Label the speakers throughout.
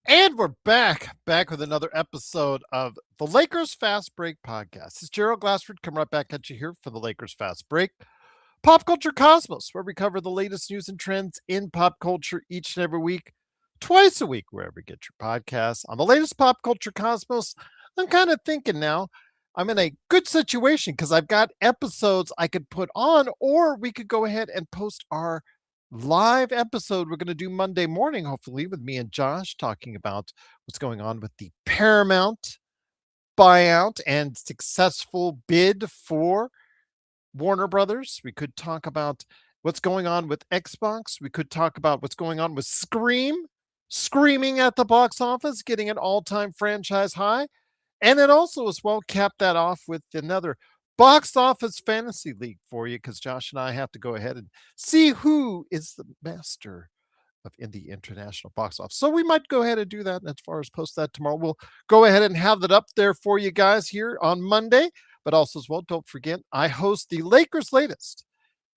Speaker 1: And we're back with another episode of the Lakers Fast Break podcast. This is Gerald Glassford coming right back at you here for the Lakers Fast Break. Pop Culture Cosmos, where we cover the latest news and trends in pop culture each and every week, twice a week, wherever you get your podcasts. On the latest Pop Culture Cosmos, I'm kind of thinking now I'm in a good situation because I've got episodes I could put on, or we could go ahead and post our live episode we're going to do Monday morning, hopefully, with me and Josh talking about what's going on with the Paramount buyout and successful bid for Warner Brothers. We could talk about what's going on with Xbox. We could talk about what's going on with Scream, screaming at the box office, getting an all time franchise high. And then also, as well, cap that off with another box office fantasy league for you because Josh and I have to go ahead and see who is the master of indie international box office. So we might go ahead and do that. And as far as post that tomorrow, we'll go ahead and have that up there for you guys here on Monday. But also, as well, don't forget, I host the Lakers Latest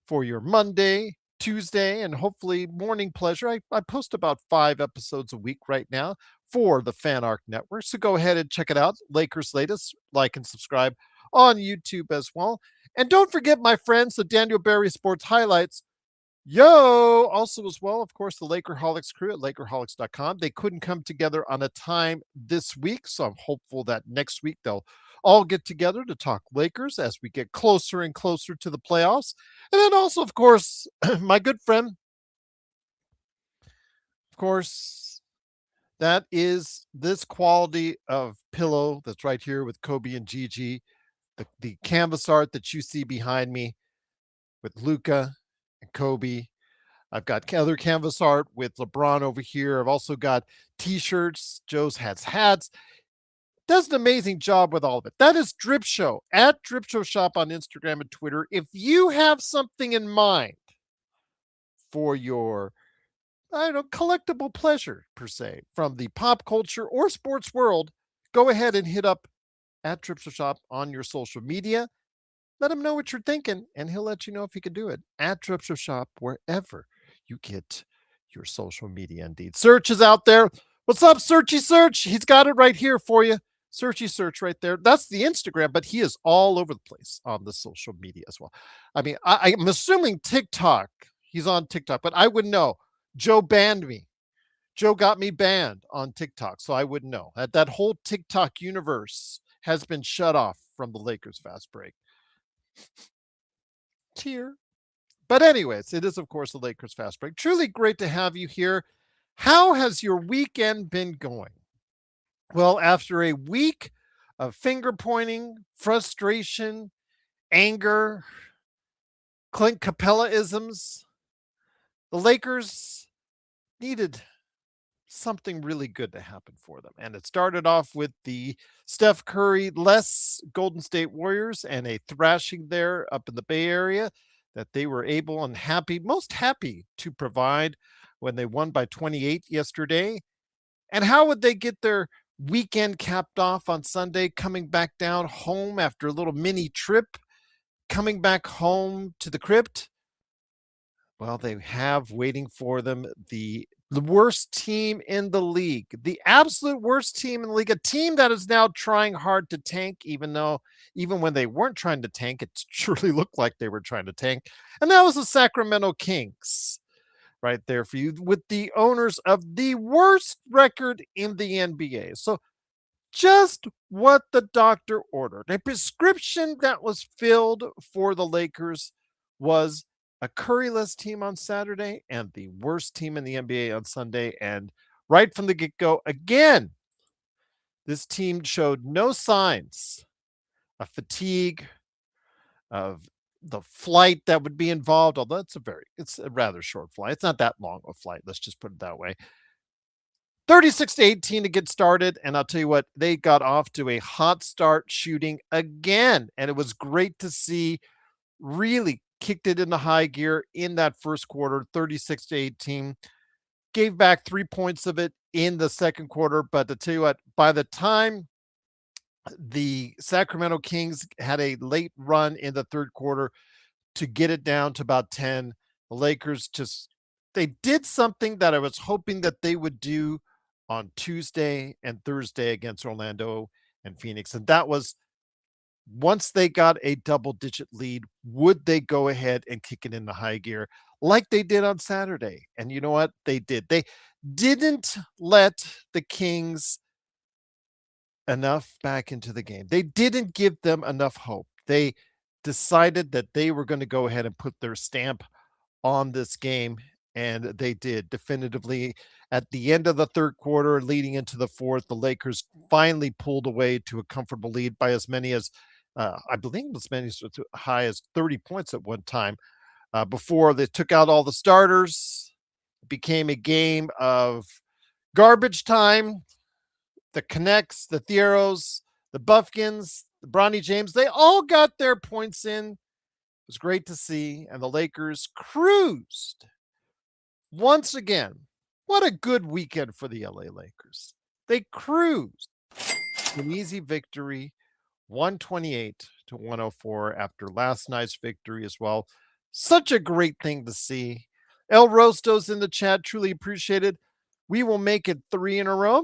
Speaker 1: for your Monday, Tuesday, and hopefully morning pleasure. I post about 5 episodes a week right now for the Fan Arc Network. So go ahead and check it out. Lakers Latest, like and subscribe on YouTube as well. And don't forget, my friends, the Daniel Barry Sports Highlights. Yo, also as well, of course, the Lakerholics crew at Lakerholics.com. They couldn't come together on a time this week, so I'm hopeful that next week they'll all get together to talk Lakers as we get closer and closer to the playoffs. And then also, of course, my good friend, of course, that is this quality of pillow that's right here with Kobe and Gigi, the canvas art that you see behind me with Luca and Kobe. I've got other canvas art with LeBron over here. I've also got t-shirts. Joe's has hats. Does an amazing job with all of it. That is Drip Show at Drip Show Shop on Instagram and Twitter. If you have something in mind for your, I don't know, collectible pleasure per se from the pop culture or sports world, go ahead and hit up at Drip Show Shop on your social media. Let him know what you're thinking, and he'll let you know if he can do it at Drip Show Shop wherever you get your social media. Indeed, Search is out there. What's up, Searchy Search? He's got it right here for you. Searchy Search right there. That's the Instagram, but he is all over the place on the social media as well. I mean, I'm assuming TikTok. He's on TikTok, but I wouldn't know. Joe banned me. Joe got me banned on TikTok, so I wouldn't know. That whole TikTok universe has been shut off from the Lakers Fast Break. Tear. But anyways, it is, of course, the Lakers Fast Break. Truly great to have you here. How has your weekend been going? Well, after a week of finger pointing, frustration, anger, Clint Capella-isms, the Lakers needed something really good to happen for them. And it started off with the Steph Curry less Golden State Warriors and a thrashing there up in the Bay Area that they were able and most happy to provide when they won by 28 yesterday. And how would they get their weekend capped off on Sunday, coming back down home after a little mini trip, coming back home to the Crypt? Well, they have waiting for them the worst team in the league, the absolute worst team in the league, a team that is now trying hard to tank, even when they weren't trying to tank, it surely looked like they were trying to tank. And that was the Sacramento Kings right there for you with the owners of the worst record in the NBA. So just what the doctor ordered. A prescription that was filled for the Lakers was a Curryless team on Saturday and the worst team in the NBA on Sunday. And right from the get-go, again, this team showed no signs of fatigue, of the flight that would be involved, although it's a rather short flight. It's not that long of a flight. Let's just put it that way. 36-18 to get started. And I'll tell you what, they got off to a hot start shooting again. And it was great to see, really kicked it into high gear in that first quarter, 36-18. Gave back 3 points of it in the second quarter. But to tell you what, by the time the Sacramento Kings had a late run in the third quarter to get it down to about 10, the Lakers they did something that I was hoping that they would do on Tuesday and Thursday against Orlando and Phoenix. And that was once they got a double digit lead, would they go ahead and kick it into high gear like they did on Saturday? And you know what? They did. They didn't let the Kings enough back into the game. They didn't give them enough hope. They decided that they were going to go ahead and put their stamp on this game, and they did definitively. At the end of the third quarter, leading into the fourth, the Lakers finally pulled away to a comfortable lead by as many as, I believe, as many as high as 30 points at one time. Before they took out all the starters, it became a game of garbage time. The Connects, the Theros, the Buffkins, the Bronny James, they all got their points in. It was great to see, and the Lakers cruised once again. What a good weekend for the LA Lakers. They cruised. An easy victory, 128 to 104 after last night's victory as well. Such a great thing to see. El Rosto's in the chat. Truly appreciated. We will make it 3 in a row.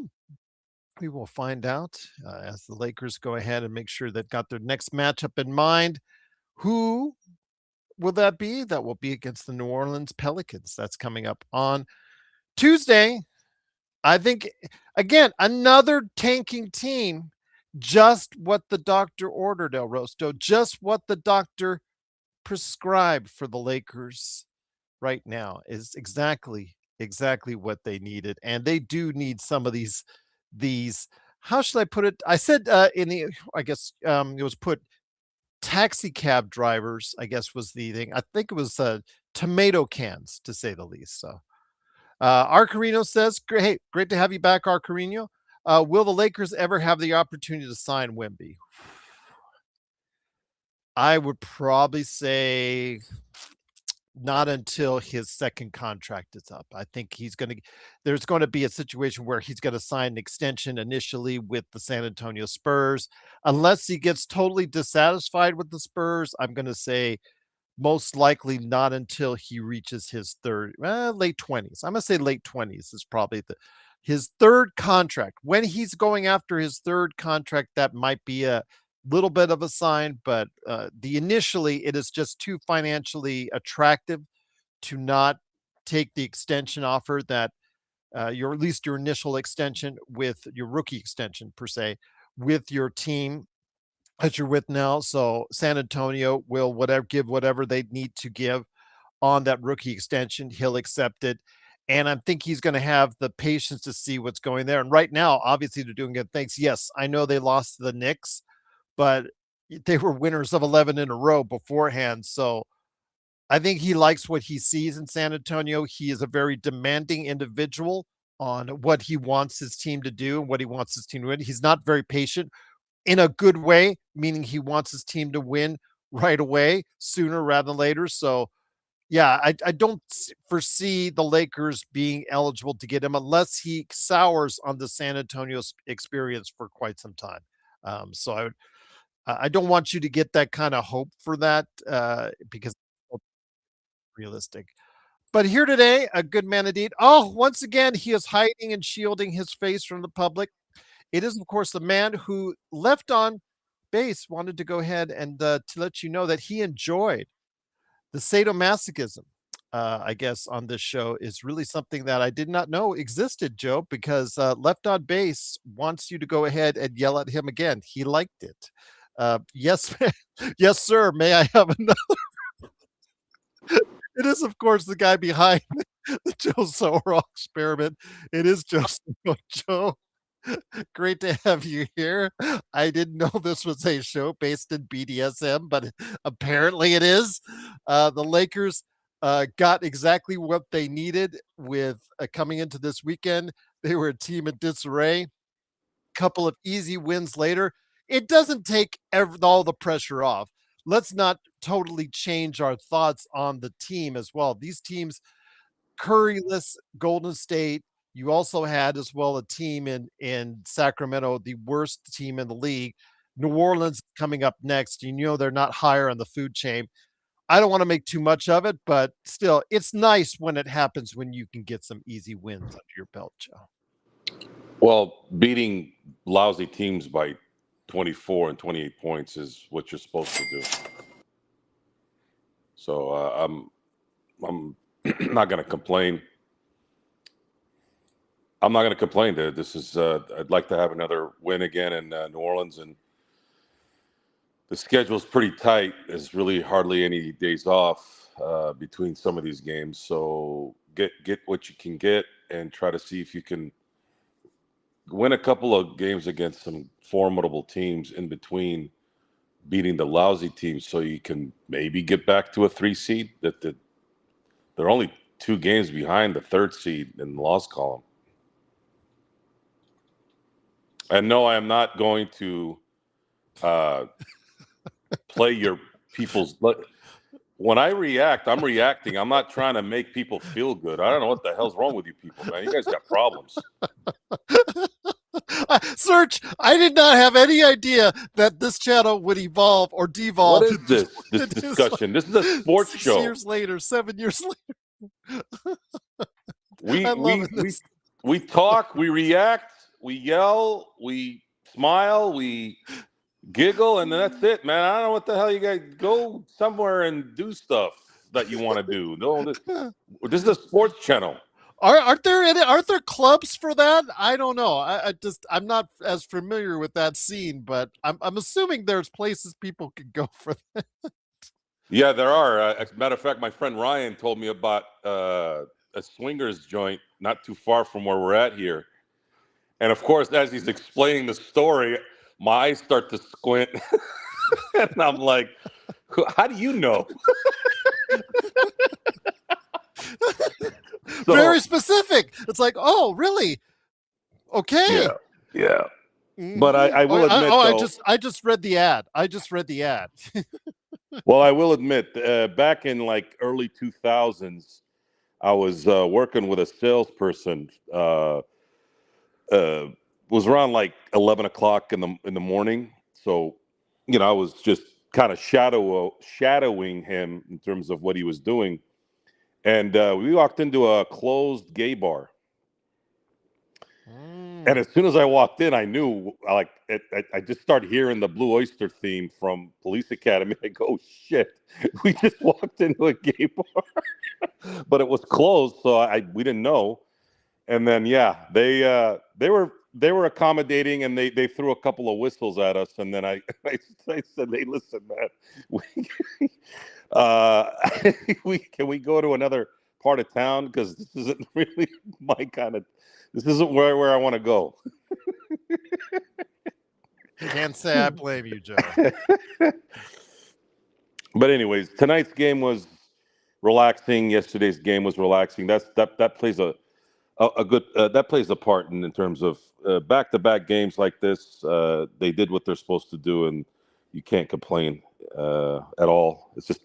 Speaker 1: We will find out as the Lakers go ahead and make sure they've got their next matchup in mind. Who will that be? That will be against the New Orleans Pelicans. That's coming up on Tuesday. I think, again, another tanking team. Just what the doctor ordered, El Rosto. Just what the doctor prescribed for the Lakers right now is exactly what they needed. And they do need some of these how should I put it? I said in the I guess it was put taxi cab drivers, I guess was the thing. I think it was tomato cans to say the least. So Arcarino says, hey, great to have you back, Arcarino. Will the Lakers ever have the opportunity to sign Wemby? I would probably say not until his second contract is up. I think there's going to be a situation where he's going to sign an extension initially with the San Antonio Spurs. Unless he gets totally dissatisfied with the Spurs, I'm going to say most likely not until he reaches his late 20s. I'm going to say late 20s is probably his third contract. When he's going after his third contract, that might be a little bit of a sign, but initially it is just too financially attractive to not take the extension offer that your at least your initial extension with your rookie extension per se with your team that you're with now. So San Antonio will give whatever they need to give on that rookie extension. He'll accept it. And I think he's going to have the patience to see what's going there. And right now, obviously, they're doing good things. Yes, I know they lost to the Knicks, but they were winners of 11 in a row beforehand. So I think he likes what he sees in San Antonio. He is a very demanding individual on what he wants his team to do and what he wants his team to win. He's not very patient in a good way, meaning he wants his team to win right away, sooner rather than later. So, yeah, I don't foresee the Lakers being eligible to get him unless he sours on the San Antonio experience for quite some time. So I don't want you to get that kind of hope for that because it's realistic. But here today, a good man indeed. Oh, once again, he is hiding and shielding his face from the public. It is, of course, the man who left on base wanted to go ahead and to let you know that he enjoyed the sadomasochism. I guess on this show is really something that I did not know existed, Joe, because left on base wants you to go ahead and yell at him again. He liked it. Yes, yes, sir. May I have another? It is, of course, the guy behind the Joe Sorrell experiment. It is Joe. Joe, great to have you here. I didn't know this was a show based in BDSM, but apparently it is. The Lakers got exactly what they needed with coming into this weekend. They were a team in disarray. Couple of easy wins later. It doesn't take all the pressure off. Let's not totally change our thoughts on the team as well. These teams, Curryless Golden State. You also had as well a team in Sacramento, the worst team in the league. New Orleans coming up next. You know they're not higher on the food chain. I don't want to make too much of it, but still, it's nice when it happens when you can get some easy wins under your belt, Joe.
Speaker 2: Well, beating lousy teams by 24 and 28 points is what you're supposed to do. So I'm not going to complain. I'm not going to complain. This is I'd like to have another win again in New Orleans, and the schedule's pretty tight. There's really hardly any days off between some of these games. So get what you can get and try to see if you can win a couple of games against some formidable teams in between beating the lousy teams, so you can maybe get back to a 3 seed. They're only 2 games behind the 3rd seed in the loss column. And no, I am not going to play your people's. When I react, I'm reacting. I'm not trying to make people feel good. I don't know what the hell's wrong with you people, man. You guys got problems.
Speaker 1: Search, I did not have any idea that this channel would evolve or devolve.
Speaker 2: What is this? This discussion. This is a sports show.
Speaker 1: 6 years later, 7 years later.
Speaker 2: We talk, we react, we yell, we smile, we giggle, and that's it, man. I don't know what the hell you guys go somewhere and do stuff that you want to do. No, this is a sports channel.
Speaker 1: Aren't there clubs for that? I don't know. I'm not as familiar with that scene, but I'm assuming there's places people can go for that.
Speaker 2: Yeah, there are. As a matter of fact, my friend Ryan told me about a swingers joint not too far from where we're at here. And of course, as he's explaining the story, my eyes start to squint. And I'm like, how do you know?
Speaker 1: So, very specific. It's like, oh, really? Okay.
Speaker 2: Yeah. Mm-hmm. But I will admit, though,
Speaker 1: I just read the ad.
Speaker 2: Well, I will admit, back in like early 2000s, I was working with a salesperson. Was around like 11 o'clock in the morning. So, I was just kind of shadowing him in terms of what he was doing. And we walked into a closed gay bar. And as soon as I walked in, I knew, I just started hearing the Blue Oyster theme from Police Academy. I go, oh, shit, we just walked into a gay bar. But it was closed, so we didn't know. And then, yeah, they were accommodating, and they threw a couple of whistles at us. And then I said, hey, listen, man, can we go to another part of town? Because this isn't really my kind of. This isn't where I want to go.
Speaker 1: Can't say I blame you, Joe.
Speaker 2: But anyways, tonight's game was relaxing. Yesterday's game was relaxing. That plays a good that plays a part in terms of back-to-back games like this. They did what they're supposed to do, and you can't complain at all. It's just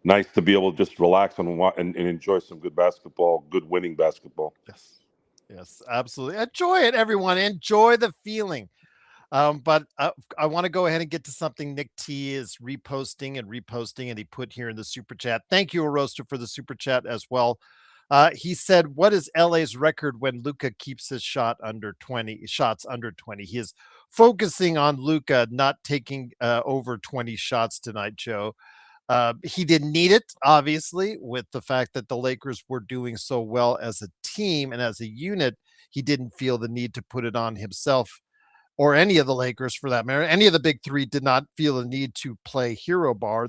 Speaker 2: nice to be able to just relax and enjoy some good basketball, good winning basketball.
Speaker 1: Yes, absolutely. Enjoy it, everyone. Enjoy the feeling. But I want to go ahead and get to something Nick T is reposting, and he put here in the super chat. Thank you, Roaster, for the super chat as well. He said, what is LA's record when Luka keeps his shots under 20? He is focusing on Luka not taking over 20 shots tonight, Joe. He didn't need it, obviously, with the fact that the Lakers were doing so well as a team and as a unit. He didn't feel the need to put it on himself or any of the Lakers for that matter. Any of the big three did not feel the need to play hero ball.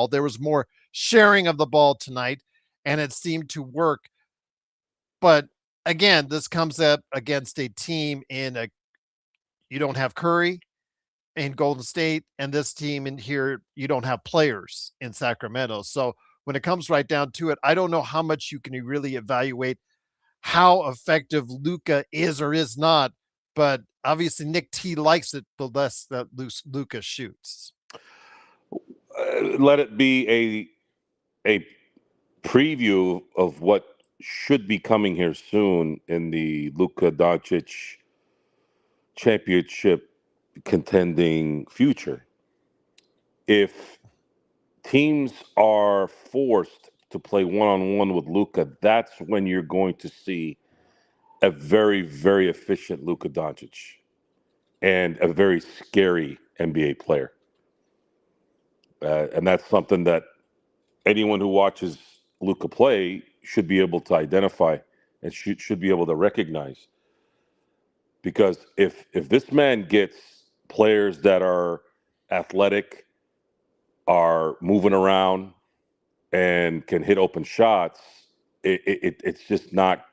Speaker 1: There was more sharing of the ball tonight, and it seemed to work. But again, this comes up against a team you don't have Curry in Golden State, and this team in here, you don't have players in Sacramento. So when it comes right down to it, I don't know how much you can really evaluate how effective Luka is or is not, but obviously Nick T likes it the less that Luka shoots.
Speaker 2: Let it be a preview of what should be coming here soon in the Luka Doncic championship contending future. If teams are forced to play one-on-one with Luka, that's when you're going to see a very, very efficient Luka Doncic and a very scary NBA player. And that's something that anyone who watches Luka play should be able to identify and should be able to recognize. Because if this man gets players that are athletic, are moving around, and can hit open shots, it's just not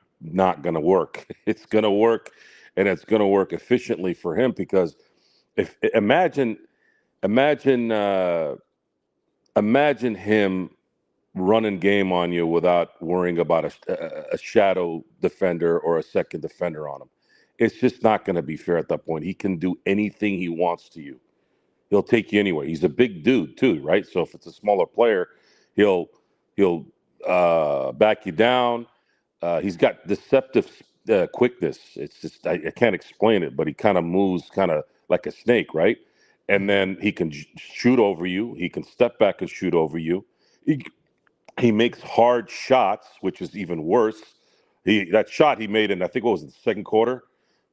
Speaker 2: going to work. It's going to work, and it's going to work efficiently for him. Because if imagine imagine him running game on you without worrying about a shadow defender or a second defender on him. It's just not going to be fair at that point. He can do anything he wants to you. He'll take you anywhere. He's a big dude too, right? So if it's a smaller player, he'll back you down. He's got deceptive quickness. It's just I can't explain it, but he kind of moves kind of like a snake, right? And then he can shoot over you. He can step back and shoot over you. He makes hard shots, which is even worse. That shot he made in, I think, what was it, the second quarter?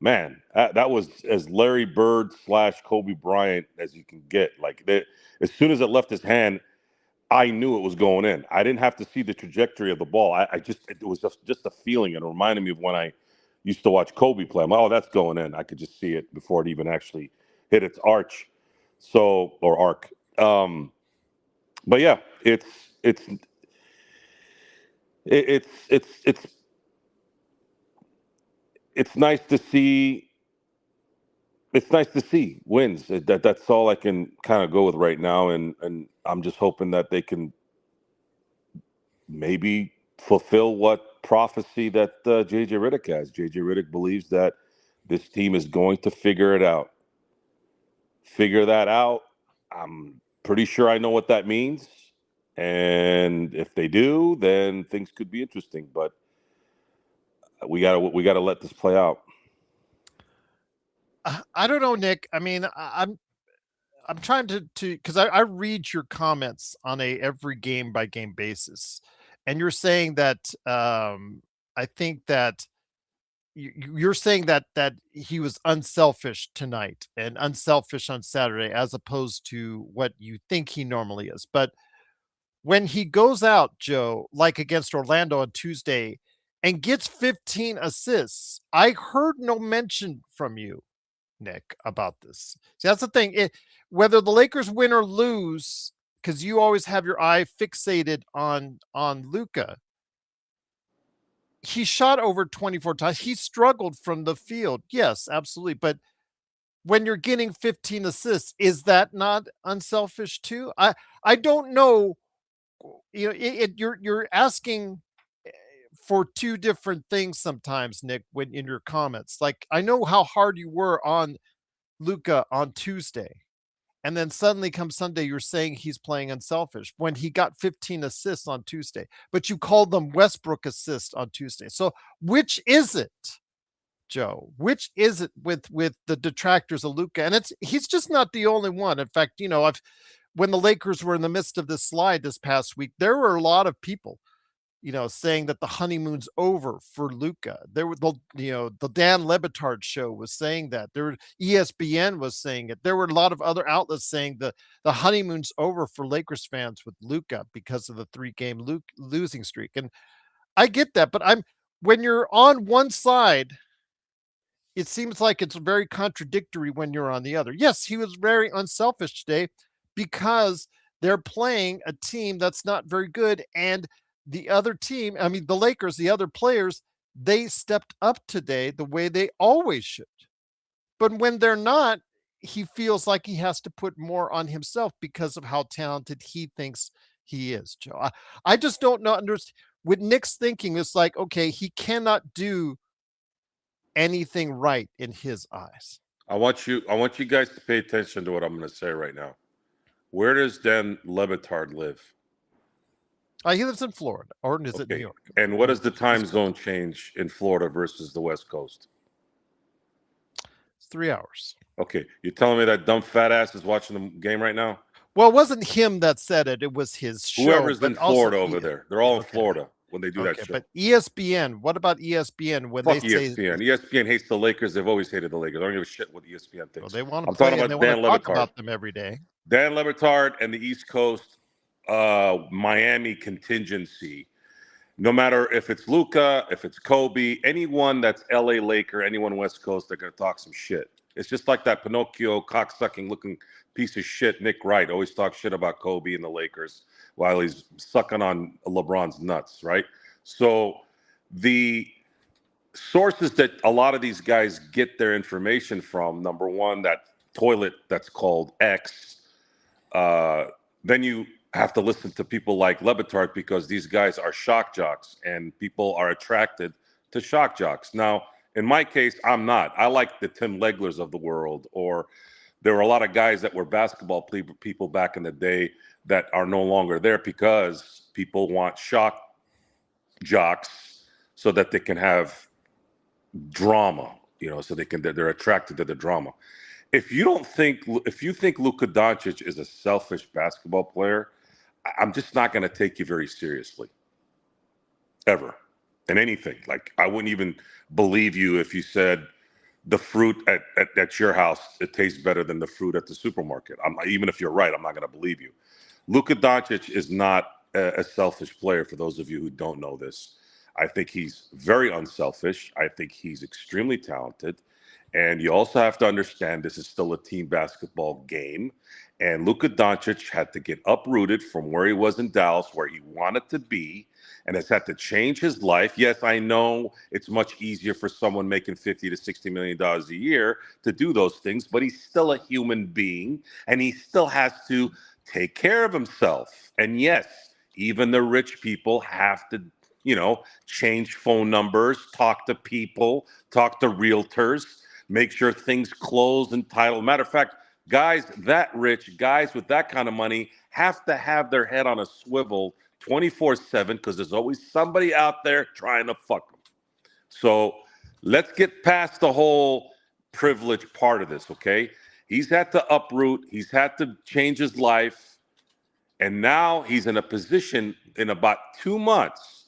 Speaker 2: Man, that was as Larry Bird / Kobe Bryant as you can get. Like as soon as it left his hand, I knew it was going in. I didn't have to see the trajectory of the ball. It was just a feeling. It reminded me of when I used to watch Kobe play. I'm like, oh, that's going in. I could just see it before it even actually hit its arch. Or arc. But yeah, it's nice to see. It's nice to see wins. That's all I can kind of go with right now, and I'm just hoping that they can maybe fulfill what prophecy that JJ Redick has. JJ Redick believes that this team is going to figure it out. Figure that out. I'm pretty sure I know what that means, and if they do, then things could be interesting. But we gotta let this play out.
Speaker 1: I don't know, Nick. I mean, I'm trying to because I read your comments on a every game by game basis, and you're saying that I think that you're saying that he was unselfish tonight and unselfish on Saturday as opposed to what you think he normally is. But when he goes out, Joe, like against Orlando on Tuesday, and gets 15 assists, I heard no mention from you, Nick, about this. See, that's the thing. Whether the Lakers win or lose, because you always have your eye fixated on Luka, he shot over 24 times. He struggled from the field. Yes, absolutely. But when you're getting 15 assists, is that not unselfish too? I don't know. You know, you're asking for two different things sometimes, Nick, when in your comments. Like, I know how hard you were on Luka on Tuesday. And then suddenly come Sunday, you're saying he's playing unselfish when he got 15 assists on Tuesday, but you called them Westbrook assists on Tuesday. So which is it, Joe? Which is it with the detractors of Luka? And he's just not the only one. In fact, you know, when the Lakers were in the midst of this slide this past week, there were a lot of people, you know, saying that the honeymoon's over for Luka. There were the Dan Lebitard show was saying that. ESPN was saying it. There were a lot of other outlets saying the honeymoon's over for Lakers fans with Luka because of the 3-game losing streak. And I get that, but when you're on one side, it seems like it's very contradictory when you're on the other. Yes, he was very unselfish today because they're playing a team that's not very good, and the other team, I mean, the Lakers, the other players, they stepped up today the way they always should. But when they're not, he feels like he has to put more on himself because of how talented he thinks he is, Joe. I just don't know. With Nick's thinking, it's like, okay, he cannot do anything right in his eyes.
Speaker 2: I want you guys to pay attention to what I'm going to say right now. Where does Dan Lebitard live?
Speaker 1: He lives in Florida, or is it New York?
Speaker 2: And what is the time zone change in Florida versus the West Coast?
Speaker 1: It's 3 hours.
Speaker 2: Okay, you're telling me that dumb fat ass is watching the game right now?
Speaker 1: Well, it wasn't him that said it. It was his show.
Speaker 2: Whoever's in Florida over there. They're all in Florida. when they do that
Speaker 1: Okay,
Speaker 2: show.
Speaker 1: but ESPN, what about ESPN when
Speaker 2: Fuck
Speaker 1: they say
Speaker 2: ESPN. ESPN hates the Lakers. They've always hated the Lakers. I don't give a shit what ESPN
Speaker 1: well,
Speaker 2: thinks.
Speaker 1: they want to
Speaker 2: I'm talking
Speaker 1: play and they
Speaker 2: about
Speaker 1: want to
Speaker 2: Dan
Speaker 1: talk
Speaker 2: Levitard.
Speaker 1: about them every day?
Speaker 2: Dan Levitard and the East Coast Miami contingency. No matter if it's Luka, if it's Kobe, anyone that's LA Laker, anyone West Coast, they're going to talk some shit. It's just like that Pinocchio cocksucking looking piece of shit, Nick Wright, always talks shit about Kobe and the Lakers while he's sucking on LeBron's nuts, right? So the sources that a lot of these guys get their information from, number one, that toilet that's called X. Then you have to listen to people like Lebitard because these guys are shock jocks and people are attracted to shock jocks. Now, in my case, I'm not. I like the Tim Leglers of the world, or there were a lot of guys that were basketball people back in the day that are no longer there because people want shock jocks so that they can have drama, so they're attracted to the drama. If you think Luka Doncic is a selfish basketball player, I'm just not going to take you very seriously, ever, in anything. Like, I wouldn't even believe you if you said the fruit at your house, it tastes better than the fruit at the supermarket. Even if you're right, I'm not going to believe you. Luka Doncic is not a selfish player, for those of you who don't know this. I think he's very unselfish. I think he's extremely talented. And you also have to understand this is still a team basketball game. And Luka Doncic had to get uprooted from where he was in Dallas, where he wanted to be, and has had to change his life. Yes, I know it's much easier for someone making $50 to $60 million a year to do those things, but he's still a human being, and he still has to take care of himself. And yes, even the rich people have to, change phone numbers, talk to people, talk to realtors, make sure things close and title. Matter of fact, guys that rich, guys with that kind of money have to have their head on a swivel 24/7 because there's always somebody out there trying to fuck them. So let's get past the whole privilege part of this, okay? He's had to uproot, he's had to change his life, and now he's in a position in about 2 months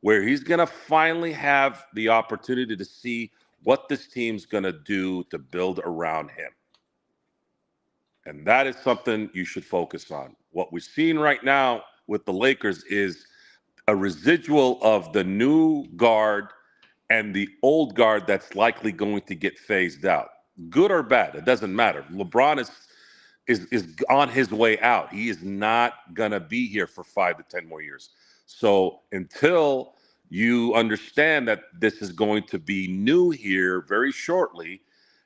Speaker 2: where he's going to finally have the opportunity to see what this team's going to do to build around him. And that is something you should focus on. What we're seeing right now with the Lakers is a residual of the new guard and the old guard that's likely going to get phased out. Good or bad, it doesn't matter. LeBron is on his way out. He is not going to be here for 5 to 10 more years. So until you understand that this is going to be new here very shortly,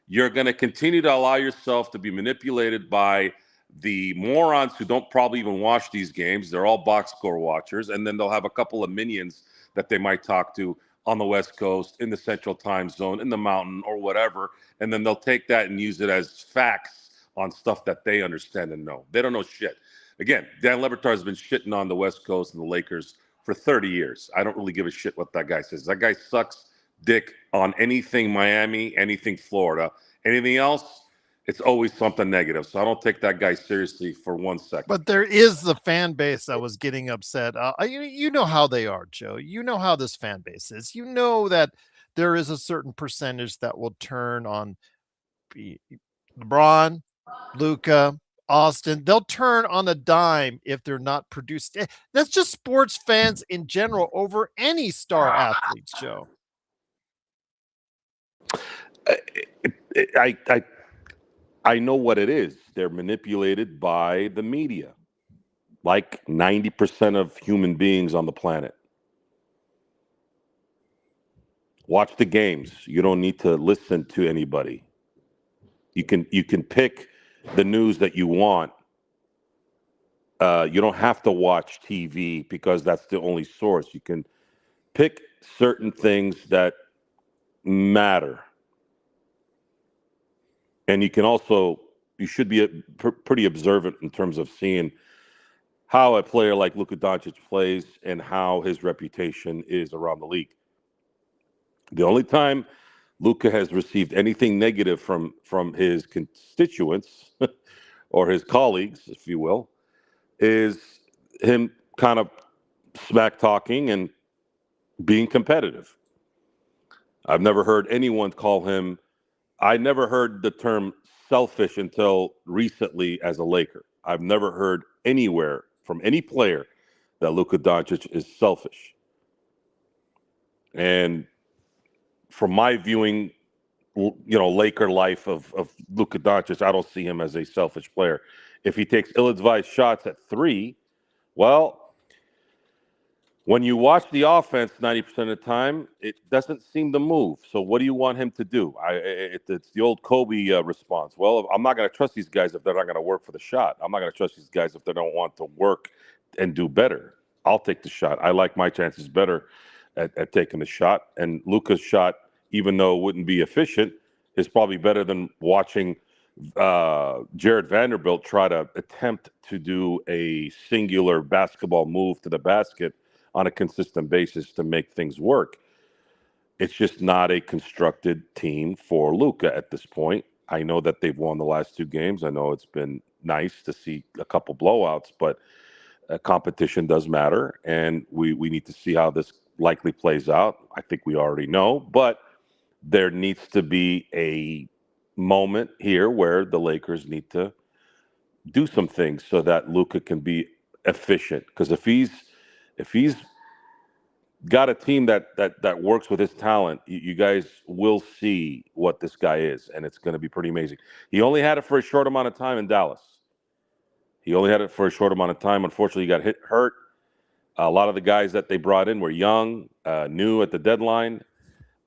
Speaker 2: you're going to continue to allow yourself to be manipulated by the morons who don't probably even watch these games. They're all box score watchers. And then they'll have a couple of minions that they might talk to on the West Coast, in the Central Time Zone, in the Mountain, or whatever. And then they'll take that and use it as facts on stuff that they understand and know. They don't know shit. Again, Dan Levitard has been shitting on the West Coast and the Lakers for 30 years. I don't really give a shit what that guy says. That guy sucks dick on anything Miami, anything Florida. Anything else, it's always something negative. So I don't take that guy seriously for 1 second.
Speaker 1: But there is the fan base that was getting upset. You know how they are, Joe. You know how this fan base is. You know that there is a certain percentage that will turn on LeBron, Luka, Austin. They'll turn on a dime if they're not produced. That's just sports fans in general over any star athletes, Joe.
Speaker 2: I know what it is. They're manipulated by the media, like 90% of human beings on the planet. Watch the games. You don't need to listen to anybody. You can pick the news that you want. You don't have to watch TV because that's the only source. You can pick certain things that matter. And you should be pretty observant in terms of seeing how a player like Luka Doncic plays and how his reputation is around the league. The only time Luka has received anything negative from his constituents or his colleagues, if you will, is him kind of smack talking and being competitive. I've never heard anyone call him. I never heard the term selfish until recently as a Laker. I've never heard anywhere from any player that Luka Doncic is selfish. And from my viewing, Laker life of Luka Doncic, I don't see him as a selfish player. If he takes ill-advised shots at three, well, when you watch the offense 90% of the time, it doesn't seem to move. So what do you want him to do? It's the old Kobe response. Well, I'm not going to trust these guys if they're not going to work for the shot. I'm not going to trust these guys if they don't want to work and do better. I'll take the shot. I like my chances better at taking the shot. And Luka's shot, even though it wouldn't be efficient, is probably better than watching Jared Vanderbilt try to attempt to do a singular basketball move to the basket on a consistent basis to make things work. It's just not a constructed team for Luka at this point. I know that they've won the last two games. I know it's been nice to see a couple blowouts, but competition does matter, and we need to see how this likely plays out. I think we already know, but there needs to be a moment here where the Lakers need to do some things so that Luka can be efficient. Because if he's got a team that works with his talent, you guys will see what this guy is, and it's going to be pretty amazing. He only had it for a short amount of time in Dallas. He only had it for a short amount of time. Unfortunately, he got hurt. A lot of the guys that they brought in were young, new at the deadline.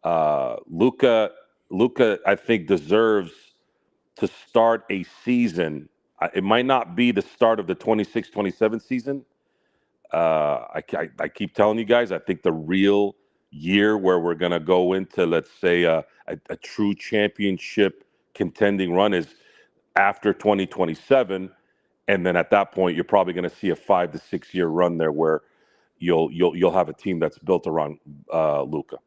Speaker 2: Luka, I think, deserves to start a season. It might not be the start of the 26-27 season. I keep telling you guys, I think the real year where we're going to go into, let's say, a true championship contending run is after 2027. And then at that point, you're probably going to see a 5 to 6 year run there where you'll have a team that's built around Luka.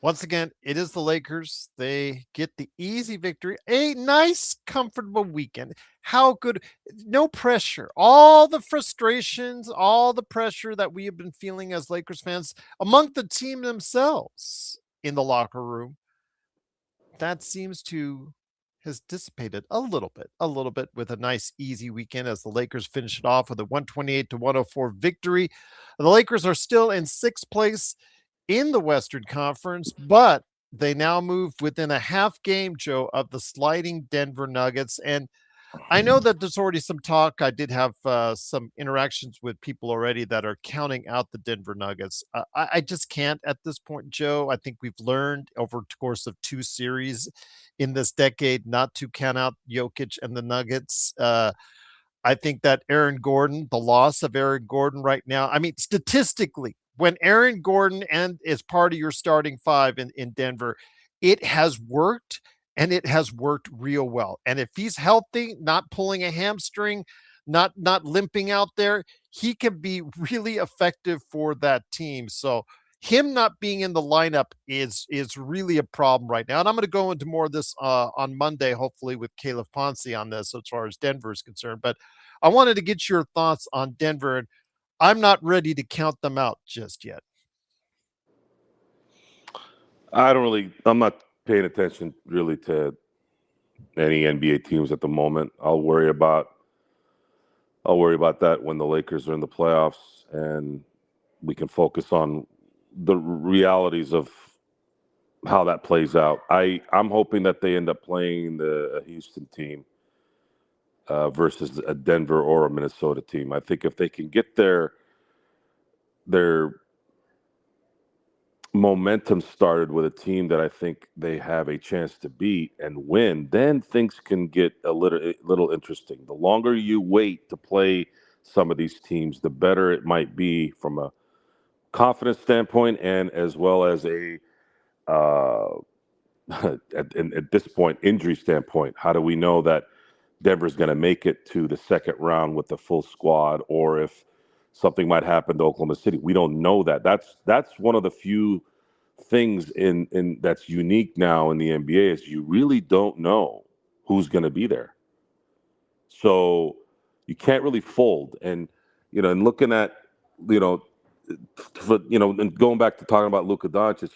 Speaker 1: Once again, it is the Lakers. They get the easy victory. A nice, comfortable weekend. How good? No pressure. All the frustrations, all the pressure that we have been feeling as Lakers fans among the team themselves in the locker room, that seems to has dissipated a little bit with a nice easy weekend as the Lakers finish it off with a 128-104 victory. The Lakers are still in sixth place in the Western Conference, but they now move within a half game, Joe, of the sliding Denver Nuggets. And I know that there's already some talk. I did have some interactions with people already that are counting out the Denver Nuggets. I just can't at this point, Joe. I think we've learned over the course of two series in this decade not to count out Jokic and the Nuggets. I think that Aaron Gordon, the loss of Aaron Gordon right now, I mean, statistically, when Aaron Gordon and is part of your starting five in Denver, it has worked and it has worked real well. And if he's healthy, not pulling a hamstring, not limping out there, he can be really effective for that team. So him not being in the lineup is really a problem right now. And I'm going to go into more of this on Monday, hopefully with Caleb Ponce on this as far as Denver is concerned. But I wanted to get your thoughts on Denver, and I'm not ready to count them out just yet.
Speaker 2: I'm not paying attention really to any NBA teams at the moment. I'll worry about that when the Lakers are in the playoffs and we can focus on the realities of how that plays out. I'm hoping that they end up playing the Houston team versus a Denver or a Minnesota team. I think if they can get their momentum started with a team that I think they have a chance to beat and win, then things can get a little interesting. The longer you wait to play some of these teams, the better it might be from a confidence standpoint and as well as a at this point injury standpoint. How do we know that Denver's going to make it to the second round with the full squad, or if something might happen to Oklahoma City? We don't know that. That's one of the few things in that's unique now in the NBA is you really don't know who's going to be there. So you can't really fold. And and looking at you know and going back to talking about Luka Doncic,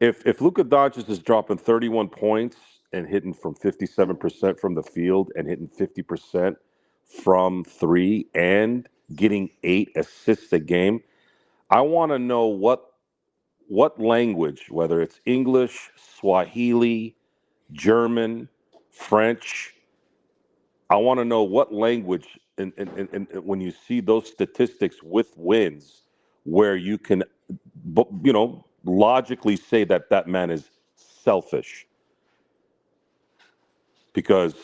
Speaker 2: if Luka Doncic is dropping 31 points and hitting from 57% from the field and hitting 50% from three and getting 8 assists a game, I want to know what language, whether it's English, Swahili, German, French. I want to know what language, and when you see those statistics with wins, where you can, logically say that that man is selfish. Because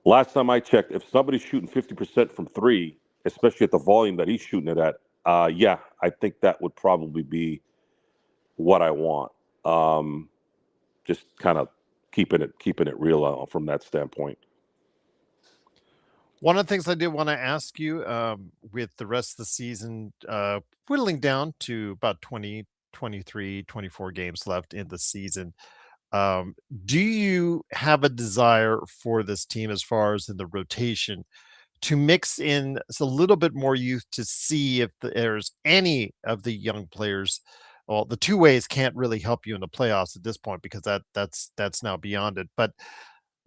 Speaker 2: last time I checked, if somebody's shooting 50% from three, especially at the volume that he's shooting it at, yeah, I think that would probably be what I want. Just kind of keeping it real from that standpoint.
Speaker 1: One of the things I did want to ask you, with the rest of the season whittling down to about 20, 23, 24 games left in the season, do you have a desire for this team as far as in the rotation to mix in a little bit more youth to see if there's any of the young players? Well, the two ways can't really help you in the playoffs at this point because that's now beyond it. But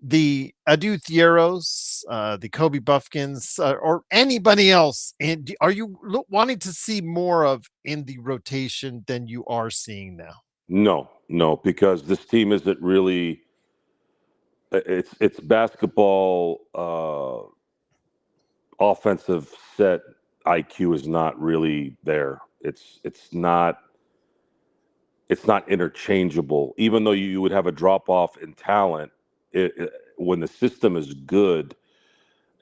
Speaker 1: the Adu Thieros, the Kobe Buffkins, or anybody else, and are you wanting to see more of in the rotation than you are seeing now?
Speaker 2: No, because this team isn't really. It's basketball. Offensive set IQ is not really there. It's not interchangeable. Even though you would have a drop off in talent, when the system is good,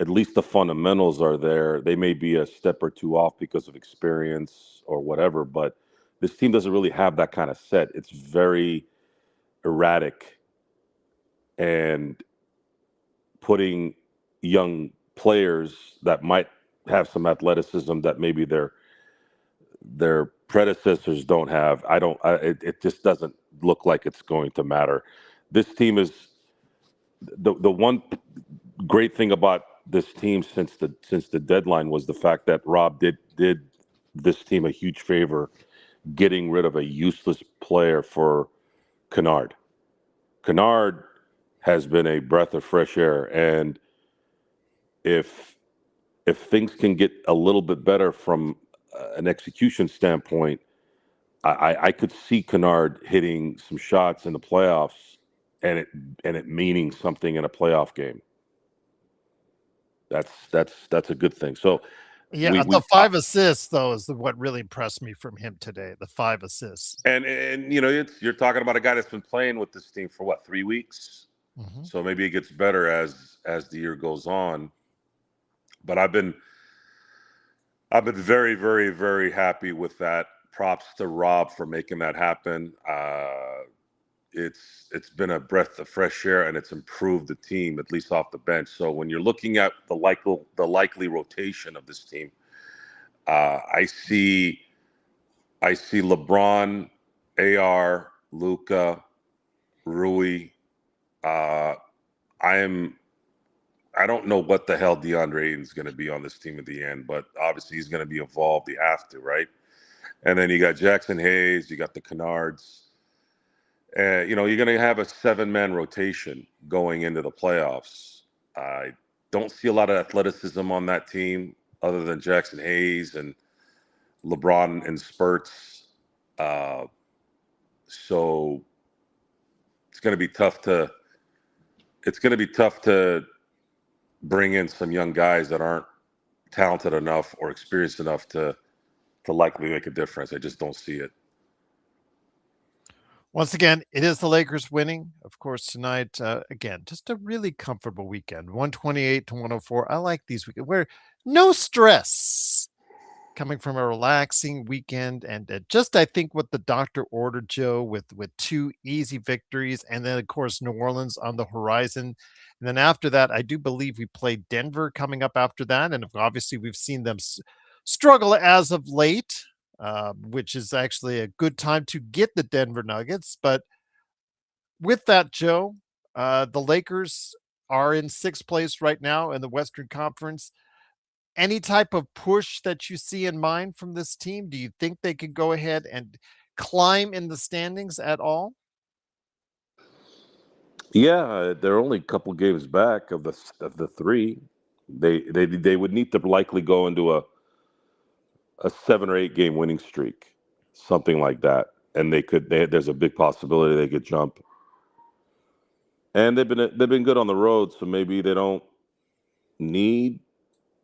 Speaker 2: at least the fundamentals are there. They may be a step or two off because of experience or whatever, but this team doesn't really have that kind of set. It's very erratic, and putting young players that might have some athleticism that maybe their predecessors don't have. It just doesn't look like it's going to matter. This team is the one great thing about this team since the deadline was the fact that Rob did this team a huge favor getting rid of a useless player for Kennard. Kennard has been a breath of fresh air, and if things can get a little bit better from an execution standpoint, I could see Kennard hitting some shots in the playoffs, and it meaning something in a playoff game. That's a good thing. So
Speaker 1: Yeah, the 5 assists, though, is what really impressed me from him today, the 5 assists.
Speaker 2: and you're talking about a guy that's been playing with this team for what, 3 weeks.
Speaker 1: Mhm.
Speaker 2: So maybe it gets better as the year goes on. But I've been very, very, very happy with that. Props to Rob for making that happen. It's been a breath of fresh air, and it's improved the team, at least off the bench. So when you're looking at the likely rotation of this team, I see LeBron, AR, Luca, Rui. Uh, I don't know what the hell DeAndre Ayton's going to be on this team at the end, but obviously he's going to be involved. You have to, right? And then you got Jackson Hayes, you got the Kennards. You're going to have a 7-man rotation going into the playoffs. I don't see a lot of athleticism on that team other than Jackson Hayes and LeBron in spurts. So it's going to be tough to bring in some young guys that aren't talented enough or experienced enough to likely make a difference. I just don't see it.
Speaker 1: Once again, it is the Lakers winning, of course, tonight. Again, just a really comfortable weekend, 128 to 104. I like these weekends where no stress, coming from a relaxing weekend, and just I think what the doctor ordered, Joe, with 2 easy victories, and then of course New Orleans on the horizon, and then after that, I do believe we play Denver coming up after that, and obviously we've seen them struggle as of late, which is actually a good time to get the Denver Nuggets. But with that, Joe, the Lakers are in 6th place right now in the Western Conference. any type of push that you see in mind from this team? Do you think they could go ahead and climb in the standings at all?
Speaker 2: Yeah, they're only a couple games back of the three. They would need to likely go into a 7 or 8 game winning streak, something like that, and there's a big possibility they could jump. And they've been good on the road, so maybe they don't need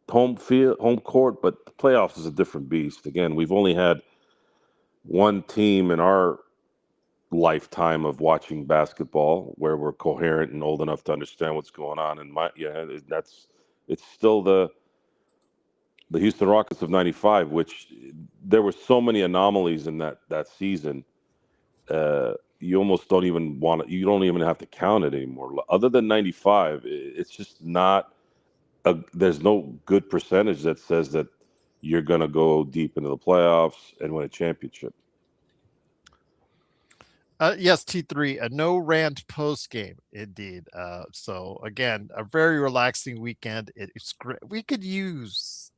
Speaker 2: home court, but the playoffs is a different beast. Again, we've only had one team in our lifetime of watching basketball where we're coherent and old enough to understand what's going on. And it's still the Houston Rockets of '95, which there were so many anomalies in that season. You almost don't even you don't even have to count it anymore. Other than '95, it's just not. There's no good percentage that says that you're going to go deep into the playoffs and win a championship.
Speaker 1: Yes, T3, a no rant post game, indeed. So again, a very relaxing weekend. It's great. We could use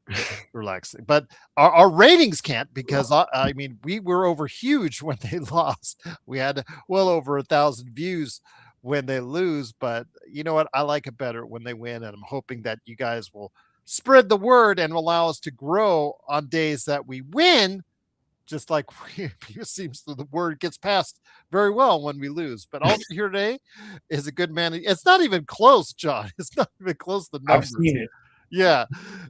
Speaker 1: relaxing, but our ratings can't because I mean we were over huge when they lost. We had well over 1,000 views when they lose, but you know what? I like it better when they win, and I'm hoping that you guys will spread the word and allow us to grow on days that we win just like it seems the word gets passed very well when we lose. But also here today is a good man. It's not even close, John. It's not even close. The numbers.
Speaker 3: I've seen it.
Speaker 1: Yeah,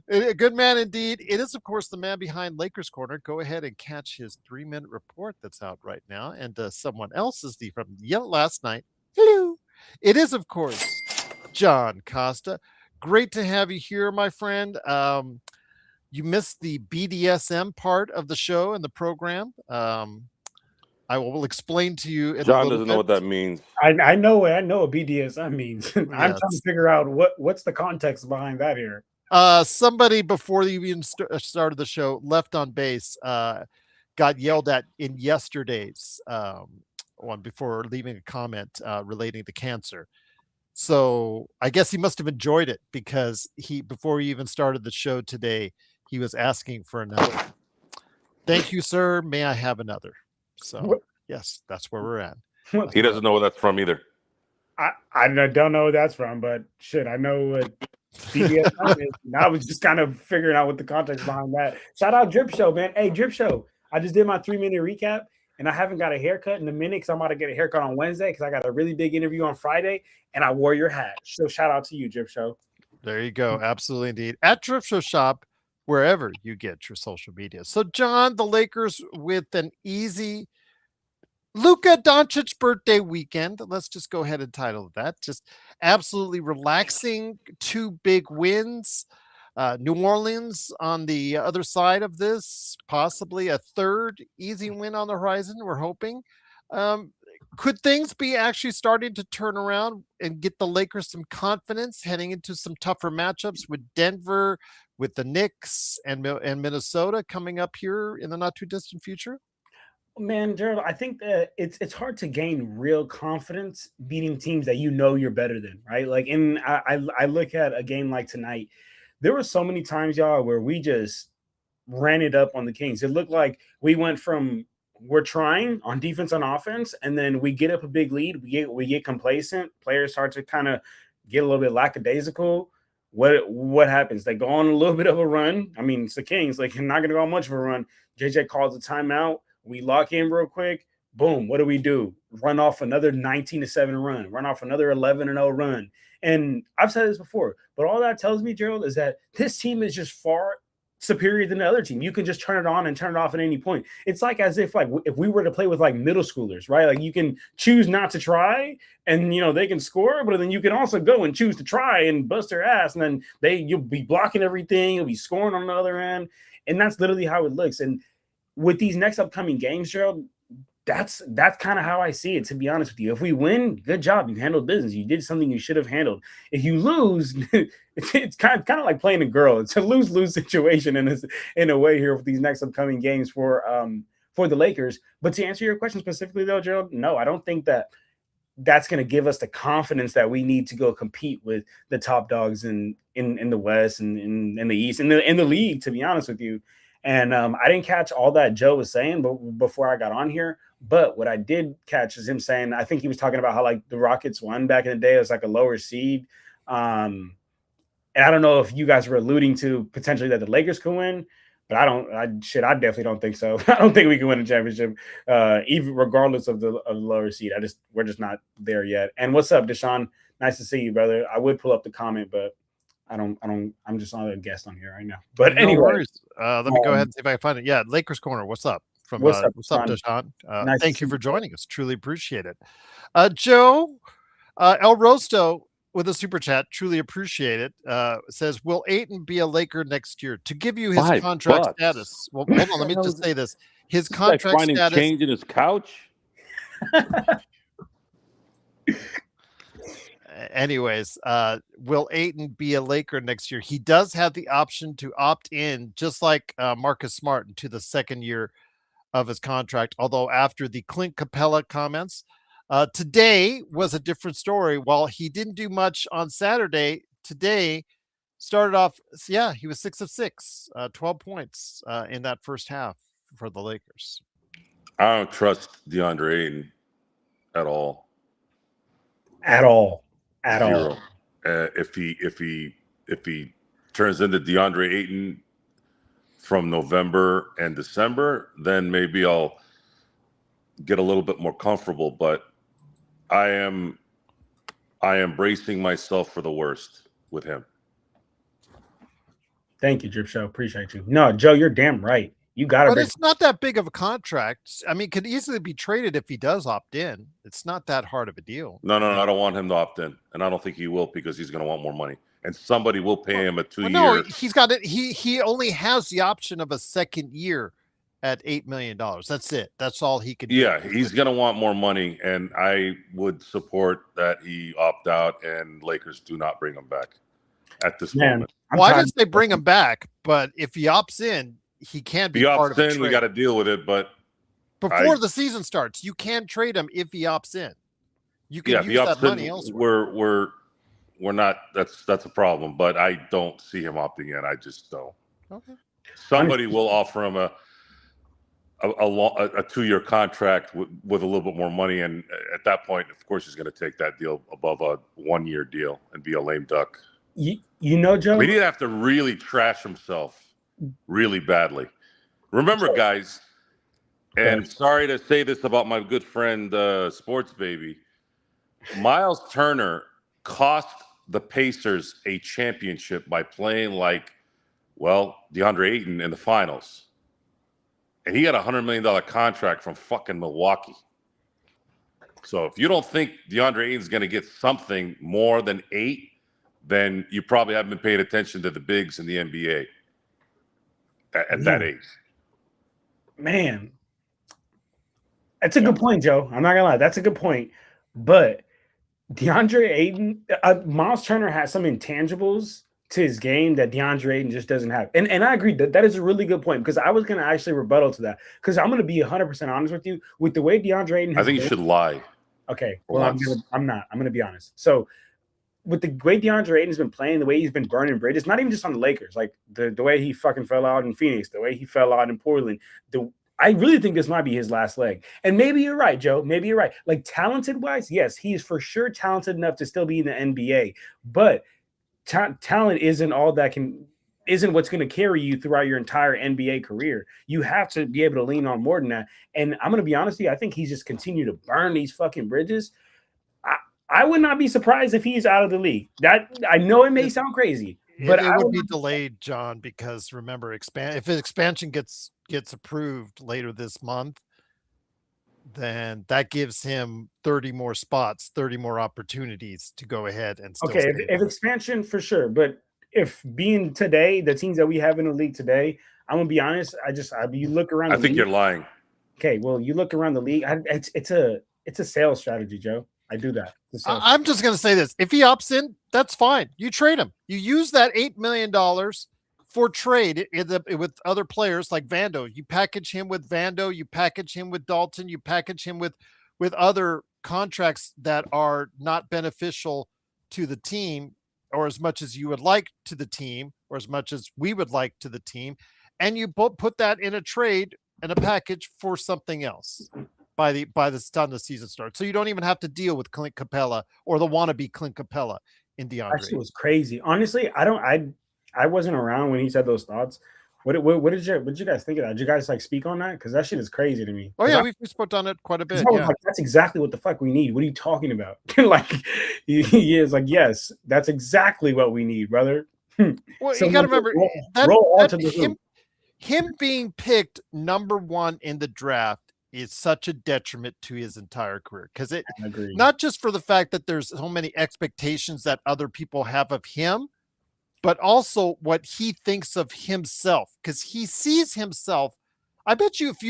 Speaker 1: a good man indeed. It is, of course, the man behind Lakers Corner. Go ahead and catch his 3-minute report that's out right now. And someone else is from last night. Hello. It is, of course, John Costa. Great to have you here, my friend. You missed the BDSM part of the show and the program. I will explain to you in
Speaker 2: John
Speaker 1: a little
Speaker 2: doesn't
Speaker 1: bit.
Speaker 2: know what that means.
Speaker 3: I know what BDSM means. I'm trying
Speaker 1: Yes.
Speaker 3: to figure out what's the context behind that here.
Speaker 1: Somebody before you even started the show left on base got yelled at in yesterday's one before leaving a comment relating to cancer. So I guess he must have enjoyed it because before he even started the show today, he was asking for another. Thank you, sir. May I have another? So yes, that's where we're at.
Speaker 2: He doesn't know where that's from either.
Speaker 3: I don't know where that's from, but shit, I know what BDSM is. And I was just kind of figuring out what the context behind that. Shout out Drip Show, man. Hey, Drip Show. I just did my 3-minute recap, and I haven't got a haircut in a minute because I'm about to get a haircut on Wednesday because I got a really big interview on Friday, and I wore your hat. So shout out to you, Drip Show.
Speaker 1: There you go. Absolutely, indeed. At Drip Show Shop, wherever you get your social media. So, John, the Lakers with an easy Luka Doncic birthday weekend. Let's just go ahead and title that. Just absolutely relaxing. 2 big wins. New Orleans on the other side of this, possibly a third easy win on the horizon. We're hoping. Could things be actually starting to turn around and get the Lakers some confidence heading into some tougher matchups with Denver, with the Knicks, and Minnesota coming up here in the not too distant future?
Speaker 3: Man, Gerald, I think that it's hard to gain real confidence beating teams that you know you're better than, right? Like, I look at a game like tonight. There were so many times, y'all, where we just ran it up on the Kings. It looked like we went from we're trying on defense on offense, and then we get up a big lead. We get complacent. Players start to kind of get a little bit lackadaisical. What happens? They go on a little bit of a run. I mean, it's the Kings. Like, you're not going to go on much of a run. JJ calls a timeout. We lock in real quick. Boom. What do? Run off another 19-7 run. Run off another 11-0 run. And I've said this before, but all that tells me, Gerald, is that this team is just far superior than the other team. You can just turn it on and turn it off at any point. It's like as if if we were to play with like middle schoolers, right? Like you can choose not to try and they can score, but then you can also go and choose to try and bust their ass, and then you'll be blocking everything, you'll be scoring on the other end. And that's literally how it looks. And with these next upcoming games, Gerald, that's kind of how I see it, to be honest with you. If we win, good job. You handled business. You did something you should have handled. If you lose, it's kind of like playing a girl. It's a lose-lose situation in a way here with these next upcoming games for the Lakers. But to answer your question specifically, though, Gerald, no, I don't think that that's going to give us the confidence that we need to go compete with the top dogs in the West and in the East, in the league, to be honest with you. And I didn't catch all that Joe was saying before I got on here. But what I did catch is him saying, I think he was talking about how like the Rockets won back in the day. It was like a lower seed. And I don't know if you guys were alluding to potentially that the Lakers could win, but I definitely don't think so. I don't think we can win a championship, even regardless of the lower seed. We're just not there yet. And what's up, Deshaun? Nice to see you, brother. I would pull up the comment, but I'm just not a guest on here right now. But
Speaker 1: No
Speaker 3: anyway,
Speaker 1: worries. Let me go ahead and see if I can find it. Yeah, Lakers Corner. What's up? What's up, Deshaun?
Speaker 3: Nice
Speaker 1: thank you for joining us. Truly appreciate it. Joe El Rosto with a super chat, truly appreciate it. Says, will Ayton be a Laker next year? To give you his
Speaker 2: $5.
Speaker 1: contract status. Well, hold on, let me just say this. His contract
Speaker 2: finding
Speaker 1: status.
Speaker 2: change in his couch.
Speaker 1: Anyways, will Ayton be a Laker next year? He does have the option to opt in, just like Marcus Smart, into the second year of his contract. Although after the Clint Capella comments, today was a different story. While he didn't do much on Saturday, today started off, yeah, he was 6 of 6, 12 points in that first half for the Lakers.
Speaker 2: I don't trust DeAndre Ayton at all.
Speaker 3: At all.
Speaker 2: Zero. If he turns into DeAndre Ayton from November and December, then maybe I'll get a little bit more comfortable. But I am bracing myself for the worst with him.
Speaker 3: Thank you, Drip Show. Appreciate you. No, Joe, you're damn right. You got it.
Speaker 1: But it's not that big of a contract. I mean, could easily be traded if he does opt in. It's not that hard of a deal.
Speaker 2: No, I don't want him to opt in, and I don't think he will because he's going to want more money, and somebody will pay him a 2-year.
Speaker 1: No, he's got it. He only has the option of a second year at $8 million. That's it. That's all he could do.
Speaker 2: Yeah, he's going to want more money, and I would support that he opt out and Lakers do not bring him back at this moment.
Speaker 1: Well, I didn't say bring him back, but if he opts in, he can be part of the trade.
Speaker 2: We got to deal with it, but
Speaker 1: before the season starts, you can trade him if he opts in. You can use that money elsewhere.
Speaker 2: We're not. That's a problem, but I don't see him opting in. I just don't.
Speaker 1: Okay.
Speaker 2: Somebody will offer him a 2-year contract with a little bit more money, and at that point, of course, he's going to take that deal above a 1-year deal and be a lame duck.
Speaker 3: You know, Joe,
Speaker 2: he'd have to really trash himself really badly. Remember, guys, and sorry to say this about my good friend Sports Baby, Miles Turner cost the Pacers a championship by playing like, DeAndre Ayton in the finals. And he got a $100 million contract from fucking Milwaukee. So if you don't think DeAndre Ayton's going to get something more than 8, then you probably haven't been paying attention to the bigs in the NBA at that age.
Speaker 3: Man, that's a good point, Joe. I'm not gonna lie, that's a good point. But DeAndre Ayton, Miles Turner has some intangibles to his game that DeAndre Ayton just doesn't have. And I agree that is a really good point, because I was going to actually rebuttal to that, because I'm going to be 100% honest with you. With the way DeAndre Ayton has
Speaker 2: I think you should lie.
Speaker 3: Okay, well, I'm not. I'm going to be honest. So with the way DeAndre Ayton's been playing, the way he's been burning bridges, not even just on the Lakers, like the way he fucking fell out in Phoenix, the way he fell out in Portland, I really think this might be his last leg. And maybe you're right, Joe. Maybe you're right. Like, talented-wise, yes, he is for sure talented enough to still be in the NBA. But talent isn't what's going to carry you throughout your entire NBA career. You have to be able to lean on more than that. And I'm going to be honest with you, I think he's just continued to burn these fucking bridges. I would not be surprised if he's out of the league. That I know it may sound crazy, but
Speaker 1: it would be delayed, John, because remember, if his expansion gets approved later this month, then that gives him 30 more spots, 30 more opportunities to go ahead and still
Speaker 3: okay. If expansion for sure, but if being today, the teams that we have in the league today, I'm gonna be honest. You look around.
Speaker 2: I think you're lying.
Speaker 3: Okay, well, you look around the league. It's a sales strategy, Joe. I do that.
Speaker 1: I'm just going to say this. If he opts in, that's fine. You trade him. You use that $8 million for trade with other players like Vando. You package him with Vando. You package him with Dalton. You package him with other contracts that are not beneficial to the team, or as much as you would like to the team, or as much as we would like to the team, and you put that in a trade and a package for something else by the time the season starts. So you don't even have to deal with Clint Capella or the wannabe Clint Capella in DeAndre.
Speaker 3: That shit was crazy. Honestly, I wasn't around when he said those thoughts. What did you guys think of that? Did you guys like speak on that? Because that shit is crazy to me.
Speaker 1: Oh yeah, we spoke on it quite a bit.
Speaker 3: Yeah. Like, that's exactly what the fuck we need. What are you talking about? Like he is like, yes, that's exactly what we need, brother.
Speaker 1: Well, you got to remember him being picked number 1 in the draft is such a detriment to his entire career, because it not just for the fact that there's so many expectations that other people have of him, but also what he thinks of himself, because he sees himself. I bet you if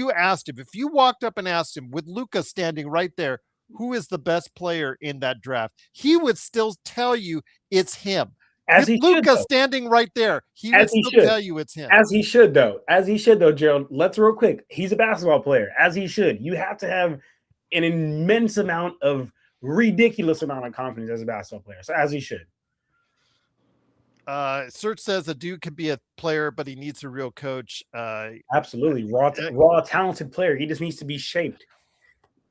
Speaker 1: you walked up and asked him, with Luka standing right there, who is the best player in that draft, he would still tell you it's him. With Luka standing right there, he would still tell you it's him.
Speaker 3: As he should, though, Gerald. Let's real quick. He's a basketball player, as he should. You have to have an immense amount of ridiculous amount of confidence as a basketball player. So as he should.
Speaker 1: Search says a dude could be a player, but he needs a real coach.
Speaker 3: Absolutely. Raw, talented player. He just needs to be shaped.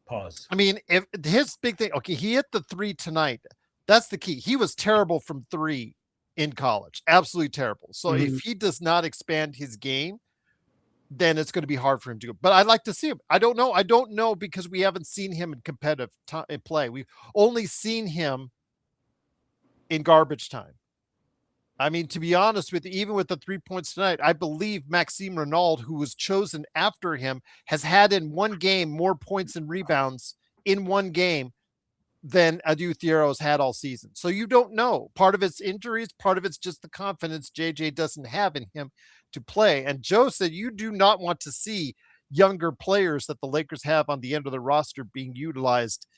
Speaker 3: Pause.
Speaker 1: I mean, if his big thing, okay, he hit the 3 tonight. That's the key. He was terrible from 3 in college. Absolutely terrible. So if he does not expand his game, then it's going to be hard for him to go. But I'd like to see him. I don't know because we haven't seen him in competitive play. We've only seen him in garbage time. I mean, to be honest with you, even with the 3 points tonight, I believe Maxime Renaud, who was chosen after him, has had in one game more points and rebounds in one game than Adu Thiero has had all season. So you don't know. Part of it's injuries, part of it's just the confidence JJ doesn't have in him to play. And Joe said you do not want to see younger players that the Lakers have on the end of the roster being utilized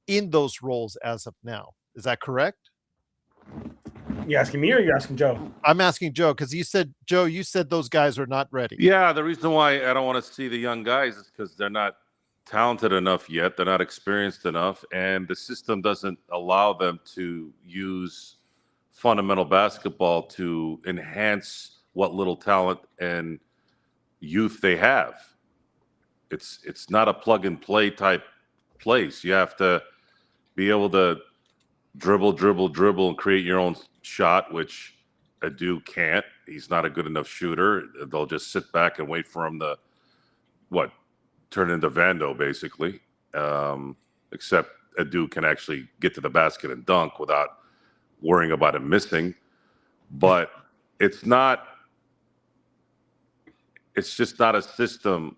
Speaker 1: in those roles as of now. Is that correct?
Speaker 3: You asking me or you asking Joe?
Speaker 1: I'm asking Joe, because you said those guys are not ready.
Speaker 2: Yeah, the reason why I don't want to see the young guys is because they're not talented enough yet. They're not experienced enough, and the system doesn't allow them to use fundamental basketball to enhance what little talent and youth they have. It's not a plug and play type place. You have to be able to dribble, and create your own shot, which Adu can't. He's not a good enough shooter. They'll just sit back and wait for him to turn into Vando, basically. Except Adu can actually get to the basket and dunk without worrying about him missing. But it's just not a system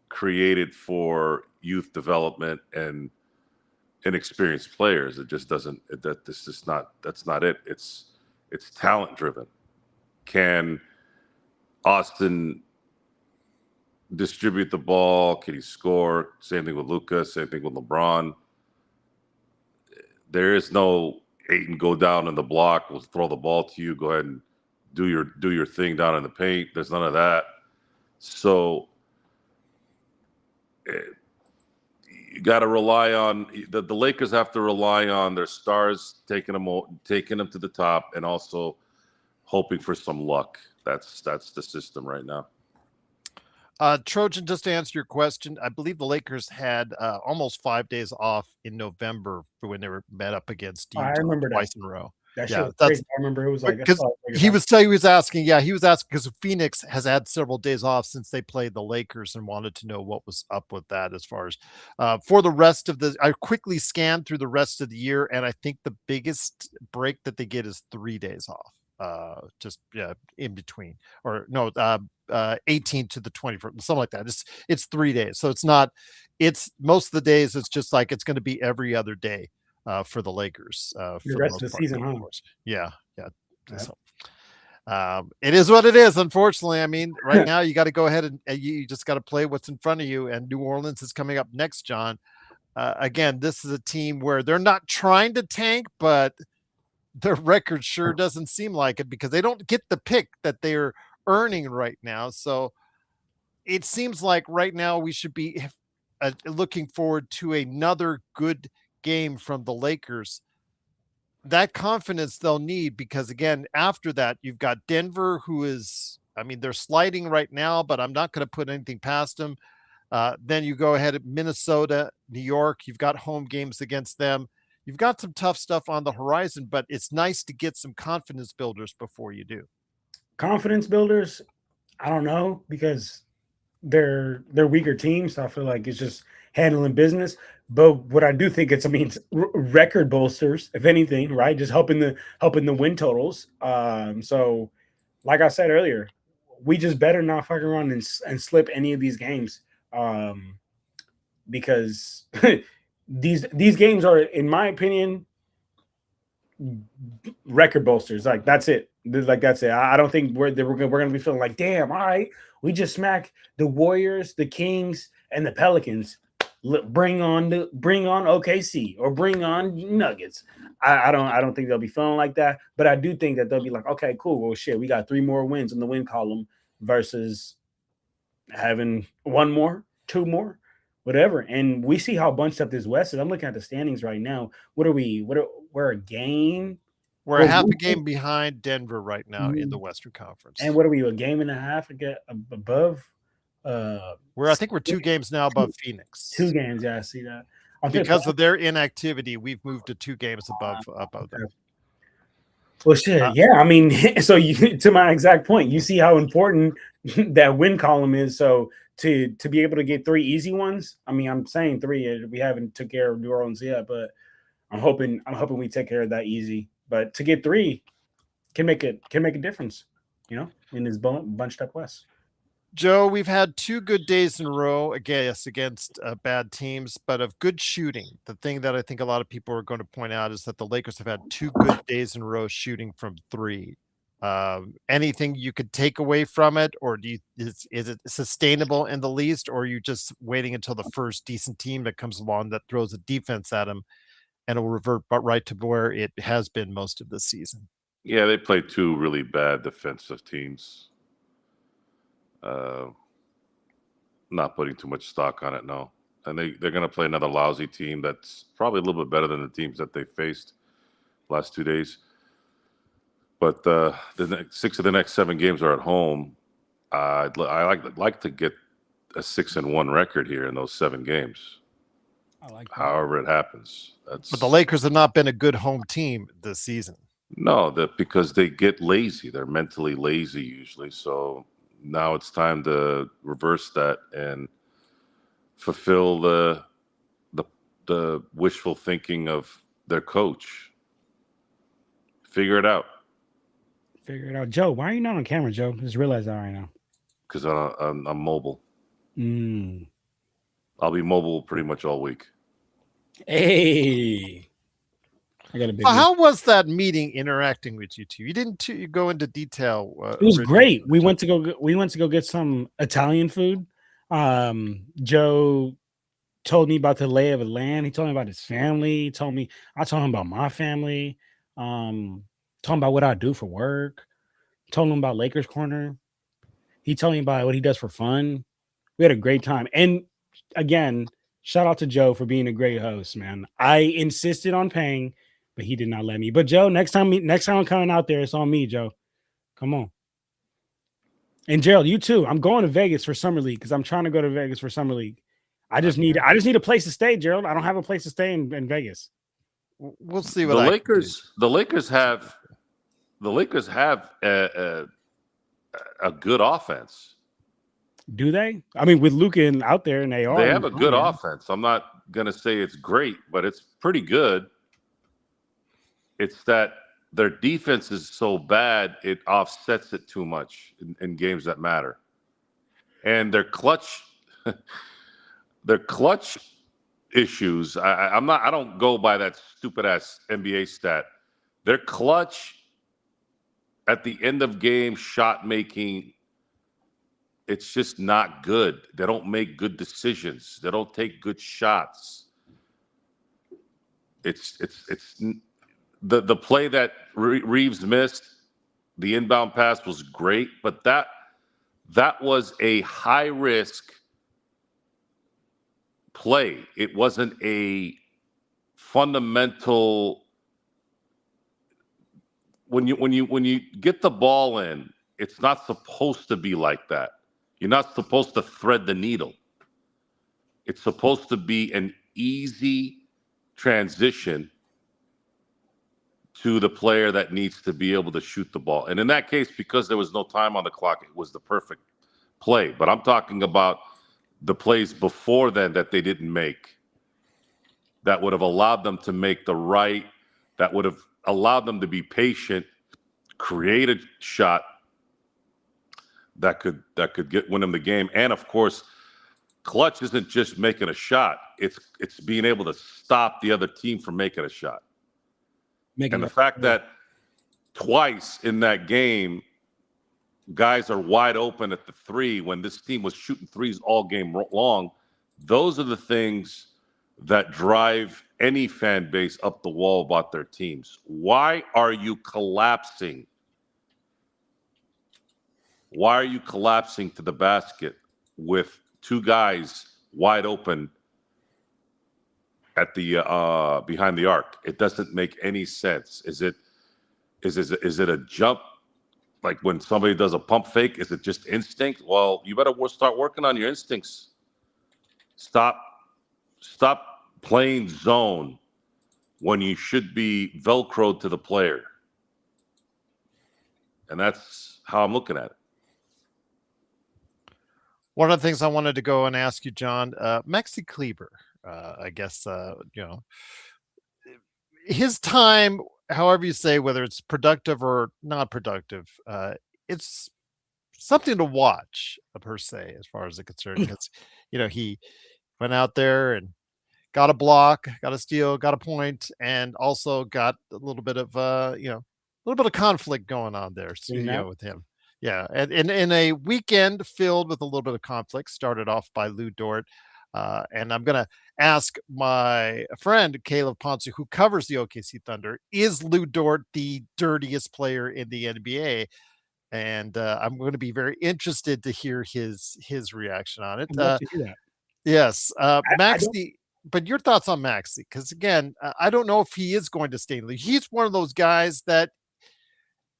Speaker 2: created for youth development and inexperienced players. It just doesn't. That's not it. It's talent driven. Can Austin distribute the ball? Can he score? Same thing with Luka. Same thing with LeBron. There is no Ayton go down in the block. We'll throw the ball to you. Go ahead and do your thing down in the paint. There's none of that. So you got to rely on the Lakers. Have to rely on their stars taking them to the top, and also hoping for some luck. That's the system right now.
Speaker 1: Trojan, just to answer your question, I believe the Lakers had almost 5 days off in November for when they were met up against Utah twice in a row.
Speaker 3: That shit was crazy. I remember it was like
Speaker 1: because he was asking because Phoenix has had several days off since they played the Lakers and wanted to know what was up with that as far as for the rest of I quickly scanned through the rest of the year, and I think the biggest break that they get is 3 days off. In between, or no, 18 to the 21st, something like that. It's 3 days, so it's most of the days. It's just like it's going to be every other day for the Lakers for
Speaker 3: the rest of the season.
Speaker 1: Yeah. So, it is what it is. Unfortunately, I mean, right now you got to go ahead and you just got to play what's in front of you. And New Orleans is coming up next, John. Again, this is a team where they're not trying to tank, but their record sure doesn't seem like it, because they don't get the pick that they're earning right now. So it seems like right now we should be looking forward to another good game from the Lakers. That confidence they'll need because, again, after that, you've got Denver, who is, I mean, they're sliding right now, but I'm not going to put anything past them. Then you go ahead at Minnesota, New York. You've got home games against them. You've got some tough stuff on the horizon, but it's nice to get some confidence builders before you do.
Speaker 3: Confidence builders, I don't know, because they're weaker teams. So I feel like it's just handling business. But what I do think it's record bolsters, if anything, right? Just helping the win totals. So like I said earlier, we just better not fuck around and slip any of these games. Because these games are, in my opinion, record bolsters. Like that's it. Like that's it. I don't think we're gonna be feeling like, damn, all right, we just smacked the Warriors, the Kings, and the Pelicans. Bring on OKC or bring on Nuggets. I don't think they'll be feeling like that, but I do think that they'll be like, okay, cool. Well, shit, we got 3 more wins in the win column versus having 1 more, 2 more, whatever. And we see how bunched up this West is. I'm looking at the standings right now. We're a game.
Speaker 1: We're a half a game behind Denver right now in the Western Conference.
Speaker 3: And what are we, a game and a half above?
Speaker 1: I think we're 2 games now above Phoenix.
Speaker 3: 2 games, yeah, I see that.
Speaker 1: Because of their inactivity, we've moved to 2 games above them.
Speaker 3: Well, shit, yeah. I mean, so to my exact point, you see how important that win column is. So to be able to get 3 easy ones, I mean, I'm saying 3. We haven't took care of New Orleans yet, but I'm hoping we take care of that easy. But to get 3 can make a difference, in this bunched up West.
Speaker 1: Joe, we've had 2 good days in a row against bad teams, but of good shooting. The thing that I think a lot of people are going to point out is that the Lakers have had 2 good days in a row shooting from 3. Anything you could take away from it, or is it sustainable in the least, or are you just waiting until the first decent team that comes along that throws a defense at them and it will revert right to where it has been most of the season?
Speaker 2: Yeah, they played 2 really bad defensive teams. Not putting too much stock on it, no. And they're going to play another lousy team that's probably a little bit better than the teams that they faced last 2 days. But the next 6 of the next 7 games are at home. I like to get a 6-1 record here in those 7 games.
Speaker 3: I like that.
Speaker 2: However it happens.
Speaker 1: But the Lakers have not been a good home team this season.
Speaker 2: No, because they get lazy. They're mentally lazy usually. So now it's time to reverse that and fulfill the wishful thinking of their coach. Figure it out.
Speaker 3: Joe, why are you not on camera, Joe? Just realize that right now.
Speaker 2: Because I'm mobile. I'll be mobile pretty much all week.
Speaker 3: Hey. I got a big
Speaker 1: how was that meeting interacting with you 2? You didn't go into detail.
Speaker 3: It was great. We went to go get some Italian food. Joe told me about the lay of the land. He told me about his family. I told him about my family. Told him about what I do for work. Told him about Lakers Corner. He told me about what he does for fun. We had a great time. And again, shout out to Joe for being a great host, man. I insisted on paying, but he did not let me. But Joe, next time I'm coming out there, it's on me, Joe. Come on. And Gerald, you too. I'm going to Vegas for Summer League because I'm trying to go to Vegas for Summer League. I just need a place to stay, Gerald. I don't have a place to stay in Vegas.
Speaker 1: We'll see what
Speaker 2: the Lakers have a good offense.
Speaker 3: Do they? I mean, with Luka out there, and they
Speaker 2: have a good offense. I'm not gonna say it's great, but it's pretty good. It's that their defense is so bad it offsets it too much in games that matter, and their clutch issues. I don't go by that stupid ass NBA stat. Their clutch at the end of game shot making, it's just not good. They don't make good decisions. They don't take good shots. It's the play that Reeves missed, the inbound pass was great, but that was a high risk play. It wasn't a fundamental. When you get the ball in, it's not supposed to be like that. You're not supposed to thread the needle. It's supposed to be an easy transition to the player that needs to be able to shoot the ball. And in that case, because there was no time on the clock, it was the perfect play. But I'm talking about the plays before then that they didn't make, that would have allowed them to make the right, that would have allowed them to be patient, create a shot that could win them the game. And of course, clutch isn't just making a shot; it's being able to stop the other team from making a shot. And the fact that twice in that game, guys are wide open at the three when this team was shooting threes all game long, those are the things that drive any fan base up the wall about their teams. Why are you collapsing? Why are you collapsing to the basket with two guys wide open at the behind the arc? It doesn't make any sense. Is it a jump? Like when somebody does a pump fake, is it just instinct? Well, you better start working on your instincts. Stop playing zone when you should be Velcroed to the player. And that's how I'm looking at it.
Speaker 1: One of the things I wanted to go and ask you, John, Maxi Kleber, I guess, his time, however you say, whether it's productive or not productive, it's something to watch per se, as far as it's concerned, because, he went out there and got a block, got a steal, got a point, and also got a little bit of, a little bit of conflict going on there, with him. Yeah, and in a weekend filled with a little bit of conflict, started off by Lou Dort. And I'm going to ask my friend, Caleb Ponce, who covers the OKC Thunder, is Lou Dort the dirtiest player in the NBA? And I'm going to be very interested to hear his reaction on it.
Speaker 3: I'd love to hear that.
Speaker 1: Yes. Maxi, but your thoughts on Maxi? Because again, I don't know if he is going to stay in the league. He's one of those guys that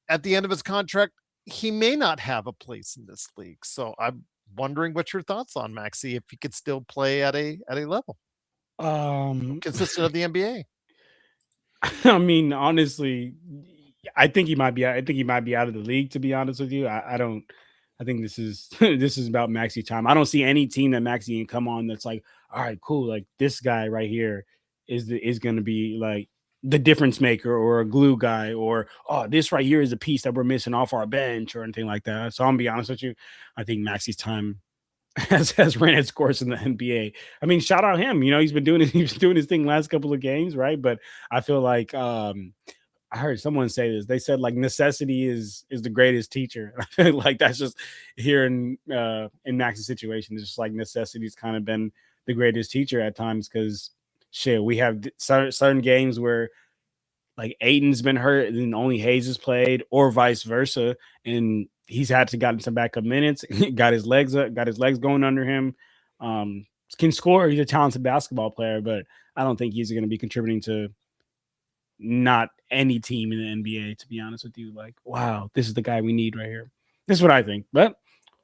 Speaker 1: at the end of his contract, he may not have a place in this league. So I'm wondering what your thoughts on Maxi, if he could still play at a level consistent of the NBA.
Speaker 3: I mean, honestly, I think he might be out of the league, to be honest with you. I think this is this is about Maxi time. I don't see any team that Maxi can come on that's like, all right, cool, like this guy right here is going to be like the difference maker or a glue guy, or this right here is a piece that we're missing off our bench or anything like that. So I'm gonna be honest with you, I think Maxi's time has ran its course in the NBA. I mean, shout out him. He's been doing his thing last couple of games, right? But I feel like I heard someone say this. They said like necessity is the greatest teacher. I feel like that's just here in Maxi's situation. It's just like necessity's kind of been the greatest teacher at times, because we have certain games where like Aiden's been hurt and then only Hayes has played, or vice versa, and he's had to gotten some backup minutes, got his legs going under him. Can score. He's a talented basketball player, but I don't think he's going to be contributing to not any team in the NBA, to be honest with you. Like, wow, this is the guy we need right here. This is what I think. But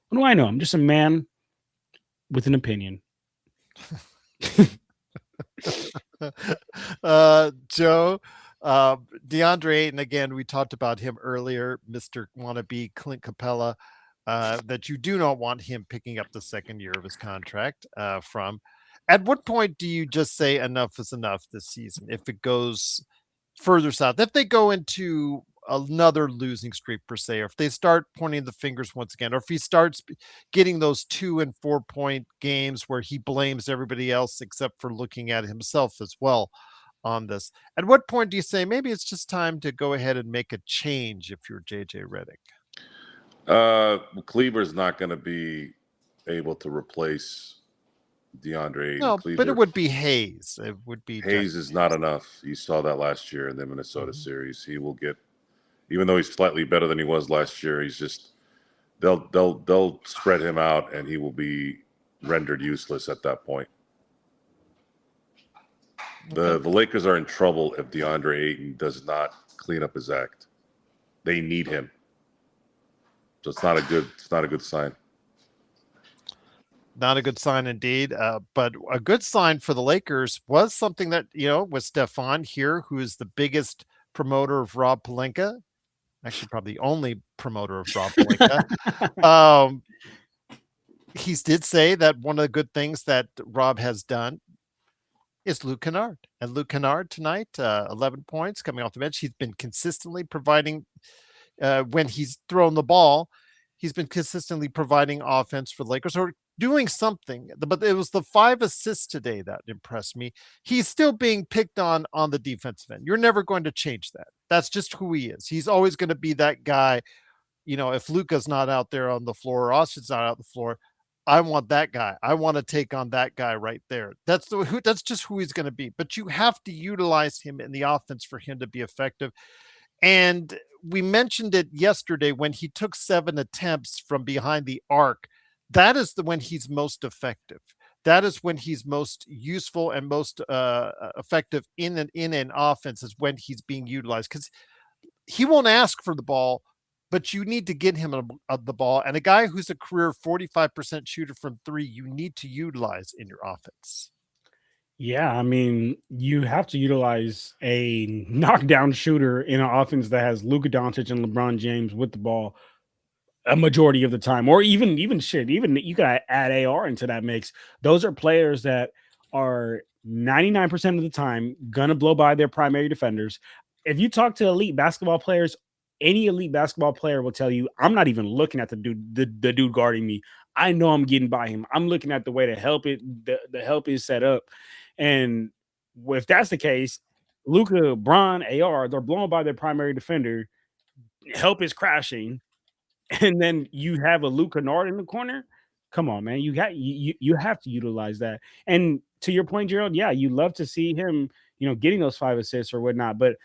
Speaker 3: what do I know? I'm just a man with an opinion.
Speaker 1: Joe, DeAndre Ayton, again, we talked about him earlier, Mr. Wannabe Clint Capella, that you do not want him picking up the second year of his contract from. At what point do you just say enough is enough this season? If it goes further south, if they go into another losing streak per se, or if they start pointing the fingers once again, or if he starts getting those 2 and 4 point games where he blames everybody else except for looking at himself as well on this, at what point do you say maybe it's just time to go ahead and make a change if you're JJ Redick?
Speaker 2: Kleber's not going to be able to replace DeAndre.
Speaker 1: No,
Speaker 2: Kleber.
Speaker 1: but it would be Hayes. It would be
Speaker 2: Hayes is not enough. You saw that last year in the Minnesota series. He will get, even though he's slightly better than he was last year, he's just they'll spread him out and he will be rendered useless at that point. The Lakers are in trouble if DeAndre Ayton does not clean up his act. They need him. So it's not a good sign.
Speaker 1: Not a good sign indeed. But a good sign for the Lakers was something that, with Stefan here, who is the biggest promoter of Rob Pelinka, actually probably the only promoter of Rob Pelinka. He did say that one of the good things that Rob has done is Luke Kennard. And Luke Kennard tonight, 11 points coming off the bench. He's been consistently providing, when he's thrown the ball, he's been consistently providing offense for the Lakers, or doing something. But it was the 5 assists today that impressed me. He's still being picked on the defensive end. You're never going to change that. That's just who he is. He's always going to be that guy. If Luka's not out there on the floor, or Austin's not out the floor, I want that guy. I want to take on that guy right there. That's just who he's going to be. But you have to utilize him in the offense for him to be effective. And we mentioned it yesterday when he took 7 attempts from behind the arc. That is when he's most effective. That is when he's most useful and most effective in an offense, is when he's being utilized, because he won't ask for the ball, but you need to get him the ball. And a guy who's a career 45% shooter from 3, you need to utilize in your offense.
Speaker 3: Yeah, I mean, you have to utilize a knockdown shooter in an offense that has Luka Doncic and LeBron James with the ball a majority of the time, or even you could add AR into that mix. Those are players that are 99% of the time gonna blow by their primary defenders. If you talk to elite basketball players, any elite basketball player will tell you, I'm not even looking at the dude guarding me. I know I'm getting by him. I'm looking at the way the help is set up. And if that's the case, Luka, Bron, AR, they're blown by their primary defender. Help is crashing. And then you have a Luke Kennard in the corner. Come on, man. You have to utilize that. And to your point, Gerald, yeah, you love to see him, getting those 5 assists or whatnot. But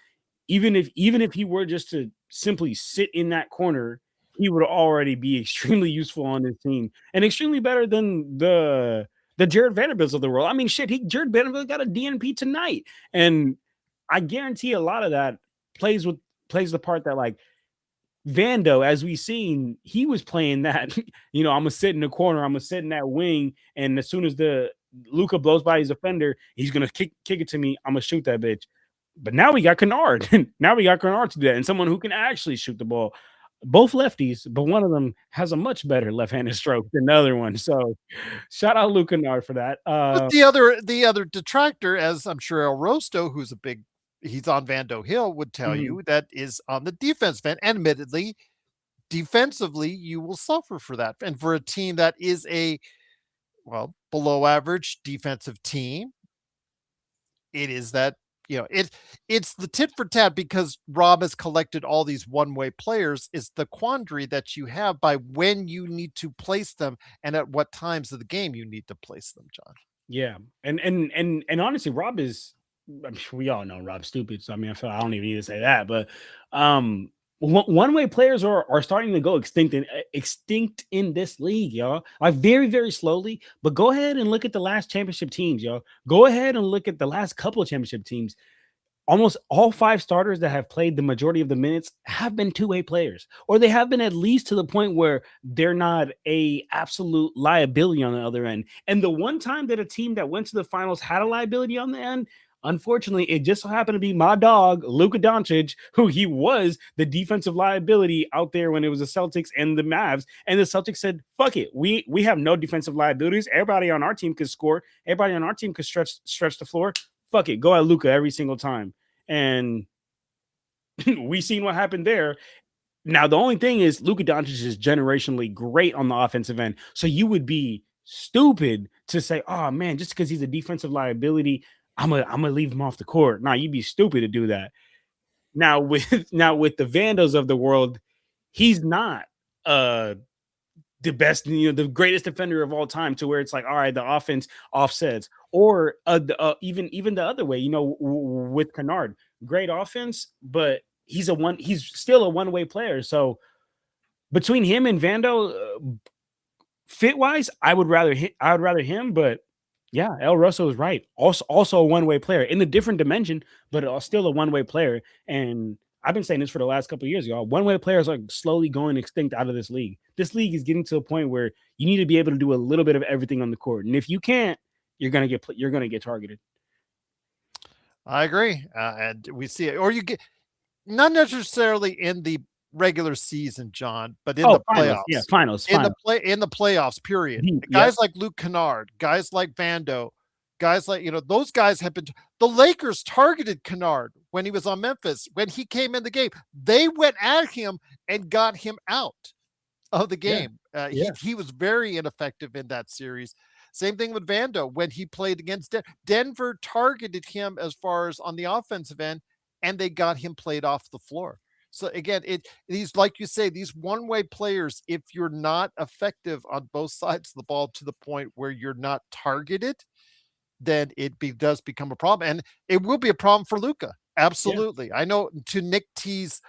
Speaker 3: even if he were just to simply sit in that corner, he would already be extremely useful on this team and extremely better than the Jared Vanderbilts of the world. I mean, shit, Jared Vanderbilt got a DNP tonight. And I guarantee a lot of that plays the part that, like, Vando, as we've seen, he was playing that, I'm gonna sit in the corner, I'm gonna sit in that wing, and as soon as the Luka blows by his defender, he's gonna kick it to me, I'm gonna shoot that bitch. But now we got Kennard. Now we got Kennard to do that, and someone who can actually shoot the ball. Both lefties, but one of them has a much better left-handed stroke than the other one. So shout out Luke Kennard for that.
Speaker 1: But the other detractor, as I'm sure El Rosto, who's he's on Vando Hill, would tell you, that is on the defense end. Admittedly, defensively, you will suffer for that. And for a team that is a below average defensive team, it is that, it's the tit for tat, because Rob has collected all these one-way players, is the quandary that you have by when you need to place them and at what times of the game you need to place them, John.
Speaker 3: Yeah. And honestly, Rob is, we all know Rob's stupid. So I mean, I don't even need to say that, but one-way players are starting to go extinct in this league, y'all. Like, very, very slowly. But go ahead and look at the last championship teams, y'all. Go ahead and look at the last couple of championship teams. Almost all 5 starters that have played the majority of the minutes have been two-way players, or they have been at least to the point where they're not a absolute liability on the other end. And the one time that a team that went to the finals had a liability on the end, unfortunately, it just so happened to be my dog, Luka Doncic, who he was the defensive liability out there when it was the Celtics and the Mavs. And the Celtics said, fuck it. We have no defensive liabilities. Everybody on our team could score. Everybody on our team could stretch the floor. Fuck it. Go at Luka every single time. And we seen what happened there. Now, the only thing is Luka Doncic is generationally great on the offensive end. So you would be stupid to say, oh, man, just because he's a defensive liability, I'm gonna leave him off the court. Nah, you'd be stupid to do that. Now with the Vandos of the world, he's not the best, the greatest defender of all time, to where it's like, all right, the offense offsets, or even the other way, with Kennard, great offense, but he's still a one-way player. So between him and Vando, fit wise, I would rather him, but Yeah, El Russo is right. Also a one-way player in a different dimension, but still a one-way player. And I've been saying this for the last couple of years, y'all. One-way players are slowly going extinct out of this league. This league is getting to a point where you need to be able to do a little bit of everything on the court, and if you can't, you're gonna get targeted.
Speaker 1: I agree, and we see it, or you get not necessarily in the regular season, John, but in the
Speaker 3: Finals, yeah,
Speaker 1: playoffs.
Speaker 3: finals.
Speaker 1: In the playoffs, period.
Speaker 3: Deep,
Speaker 1: Guys like Luke Kennard, guys like Vando, guys like those guys have been. The Lakers targeted Kennard when he was on Memphis. When he came in the game, they went at him and got him out of the game. He was very ineffective in that series. Same thing with Vando when he played against Denver, targeted him as far as on the offensive end, and they got him played off the floor. So again, these, like you say, these one-way players, if you're not effective on both sides of the ball to the point where you're not targeted, then does become a problem. And it will be a problem for Luka. Absolutely. Yeah. I know, to Nick T's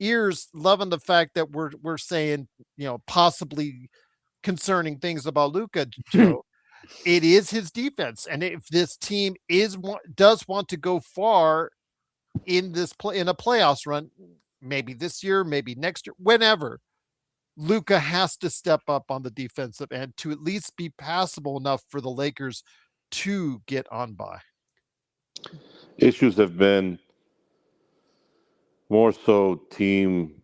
Speaker 1: ears, loving the fact that we're saying, possibly concerning things about Luka, Joe. It is his defense. And if this team does want to go far in a playoffs run, maybe this year, maybe next year, whenever, Luka has to step up on the defensive end to at least be passable enough for the Lakers to get on by.
Speaker 2: Issues have been more so team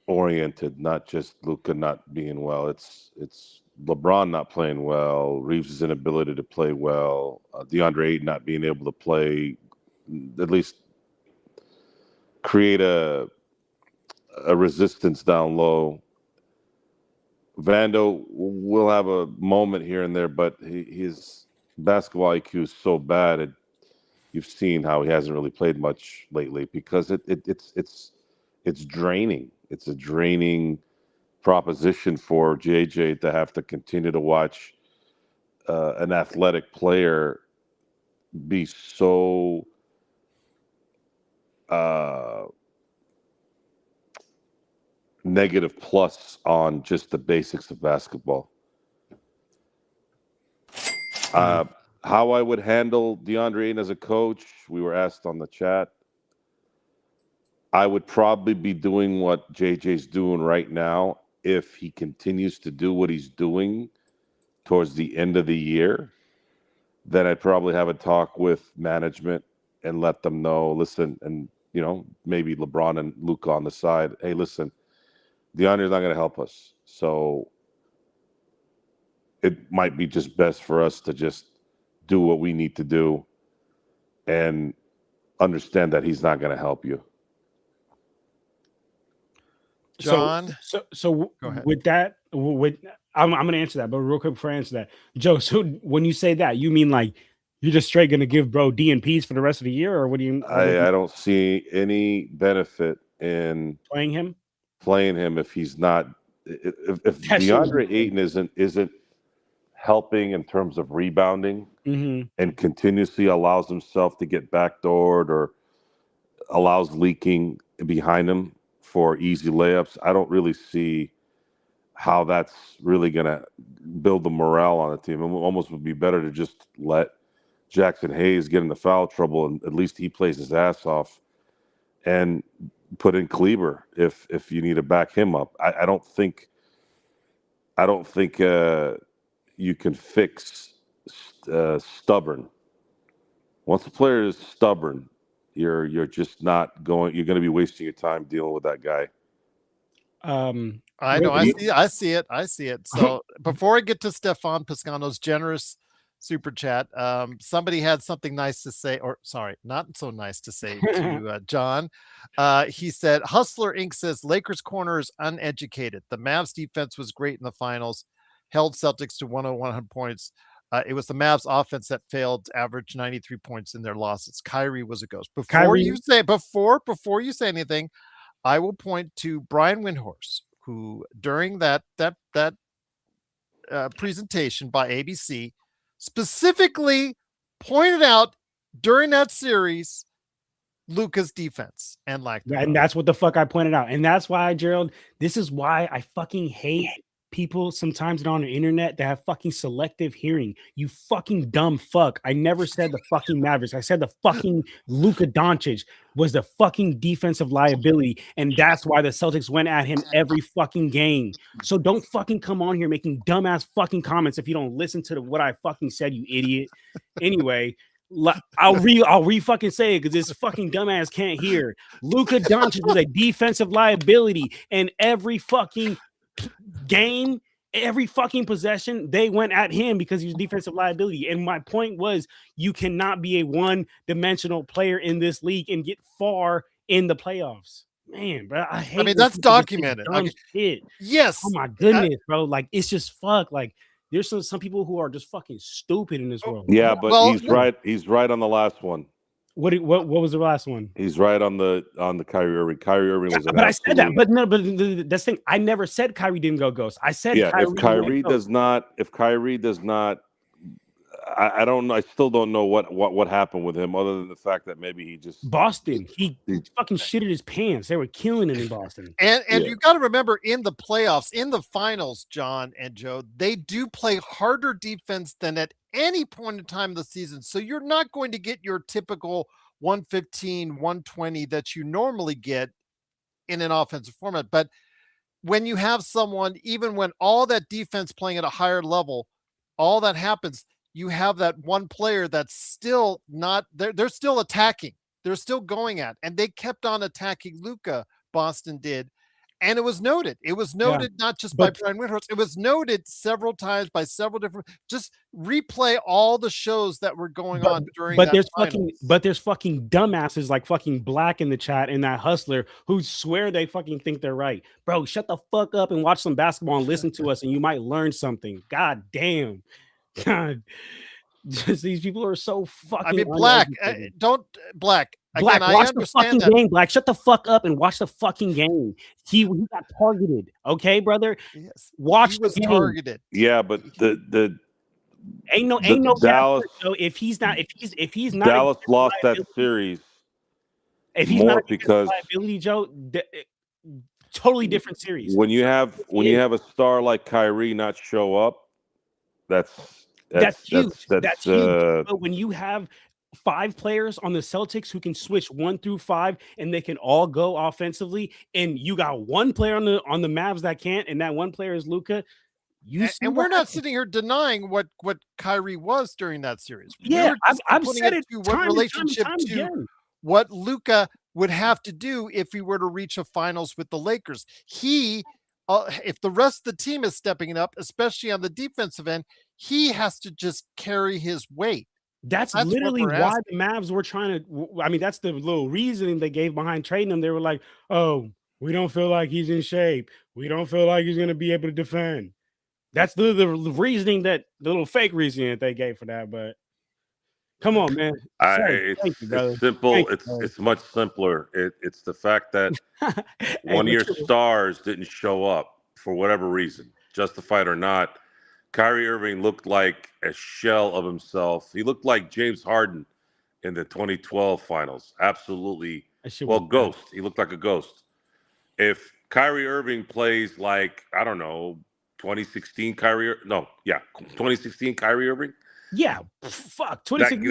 Speaker 2: oriented, not just Luka not being well. It's LeBron not playing well, Reeves' inability to play well, DeAndre Ayton not being able to play, at least create a resistance down low. Vando will have a moment here and there, but his basketball IQ is so bad. You've seen how he hasn't really played much lately because it's draining. It's a draining proposition for JJ to have to continue to watch an athletic player be so negative plus on just the basics of basketball. How I would handle DeAndre Ayton as a coach, we were asked on the chat. I would probably be doing what JJ's doing right now if he continues to do what he's doing towards the end of the year. Then I'd probably have a talk with management and let them know, listen, and maybe LeBron and Luka on the side, hey, listen, DeAndre's not going to help us. So it might be just best for us to just do what we need to do and understand that he's not going to help you.
Speaker 1: John,
Speaker 3: so with that, I'm going to answer that, but real quick before I answer that, Joe. So when you say that, you mean like you're just straight going to give bro DNPs for the rest of the year, or what do you?
Speaker 2: I don't see any benefit in
Speaker 3: playing him
Speaker 2: if he's not. If DeAndre Ayton isn't helping in terms of rebounding and continuously allows himself to get backdoored or allows leaking behind him for easy layups, I don't really see how that's really going to build the morale on the team. It almost would be better to just let Jackson Hayes get into foul trouble and at least he plays his ass off, and put in Kleber if you need to back him up. I don't think you can fix stubborn. Once a player is stubborn, you're just not going. You're going to be wasting your time dealing with that guy.
Speaker 1: I know. I see it. So before I get to Stefan Piscano's generous super chat, somebody had something nice to say, or sorry, not so nice to say to John. He said, Hustler Inc. says Lakers corner is uneducated. The Mavs defense was great in the finals, held Celtics to 101 points. It was the Mavs offense that failed to average 93 points in their losses. Kyrie was a ghost. Before you say anything, I will point to Brian Windhorst, who during that presentation by ABC specifically pointed out during that series Luka's defense and
Speaker 3: that's what the fuck I pointed out. And that's why, Gerald, this is why I fucking hate people sometimes on the internet that have fucking selective hearing. You fucking dumb fuck. I never said the fucking Mavericks. I said the fucking Luka Doncic was the fucking defensive liability, and that's why the Celtics went at him every fucking game. So don't fucking come on here making dumbass fucking comments if you don't listen to what I fucking said, you idiot. Anyway, I'll re fucking say it because this fucking dumbass can't hear. Luka Doncic was a defensive liability, and every fucking game, every fucking possession, they went at him because he was defensive liability. And my point was, you cannot be a one-dimensional player in this league and get far in the playoffs. Man, bro, I mean,
Speaker 1: that's documented. Okay.
Speaker 3: Shit.
Speaker 1: Yes.
Speaker 3: Oh my goodness, bro. Like, it's just fuck. Like, there's some people who are just fucking stupid in this world.
Speaker 2: Yeah, but he's right. He's right on the last one.
Speaker 3: What was the last one?
Speaker 2: He's right on the Kyrie Irving. Kyrie Irving was an
Speaker 3: but I said that, but no, but that's the thing. I never said Kyrie didn't go ghost. I said
Speaker 2: if Kyrie does not, I don't know. I still don't know what happened with him, other than the fact that maybe he just
Speaker 3: Boston. He fucking shitted his pants. They were killing him in Boston.
Speaker 1: And you got to remember, in the playoffs, in the finals, John and Joe, they do play harder defense than at any point in time of the season. So you're not going to get your typical 115, 120 that you normally get in an offensive format. But when you have someone, even when all that defense playing at a higher level, all that happens, you have that one player that's still not there. They're still attacking. They're still going at, and they kept on attacking Luka. Boston did. And it was noted. It was noted not just by Brian Windhorst. It was noted several times by several different. Just replay all the shows that were going on during. But
Speaker 3: there's fucking dumbasses like fucking Black in the chat and that Hustler who swear they fucking think they're right, bro. Shut the fuck up and watch some basketball and listen to us, and you might learn something. God damn, God. Just these people are so fucking.
Speaker 1: I mean, Black, Black.
Speaker 3: Black,
Speaker 1: again,
Speaker 3: watch the fucking game. Black, shut the fuck up and watch the fucking game. He got targeted. Okay, brother.
Speaker 1: Yes,
Speaker 3: watch the game.
Speaker 1: Targeted.
Speaker 2: Yeah, but the
Speaker 3: ain't no
Speaker 2: Dallas.
Speaker 3: So if he's not
Speaker 2: Dallas lost that series.
Speaker 3: If he's not because liability, Joe, totally different series.
Speaker 2: When you have a star like Kyrie not show up, that's huge. That's huge.
Speaker 3: But when you have 5 players on the Celtics who can switch 1 through 5 and they can all go offensively, and you got one player on the Mavs that can't, and that one player is Luka.
Speaker 1: And we're not sitting here denying what Kyrie was during that series.
Speaker 3: Yeah, I've said it.
Speaker 1: What relationship to what Luka would have to do if he were to reach a finals with the Lakers. If the rest of the team is stepping up, especially on the defensive end, he has to just carry his weight.
Speaker 3: That's literally why the Mavs were trying to. I mean, that's the little reasoning they gave behind trading him. They were like, "Oh, we don't feel like he's in shape. We don't feel like he's going to be able to defend." That's the reasoning, that the little fake reasoning that they gave for that. But come on, man.
Speaker 2: It's simple. It's much simpler. It's the fact that one of your stars didn't show up for whatever reason, justified or not. Kyrie Irving looked like a shell of himself. He looked like James Harden in the 2012 finals. Absolutely. Ghost. He looked like a ghost. If Kyrie Irving plays like, I don't know, 2016 Kyrie Irving.
Speaker 3: Yeah, fuck. 2016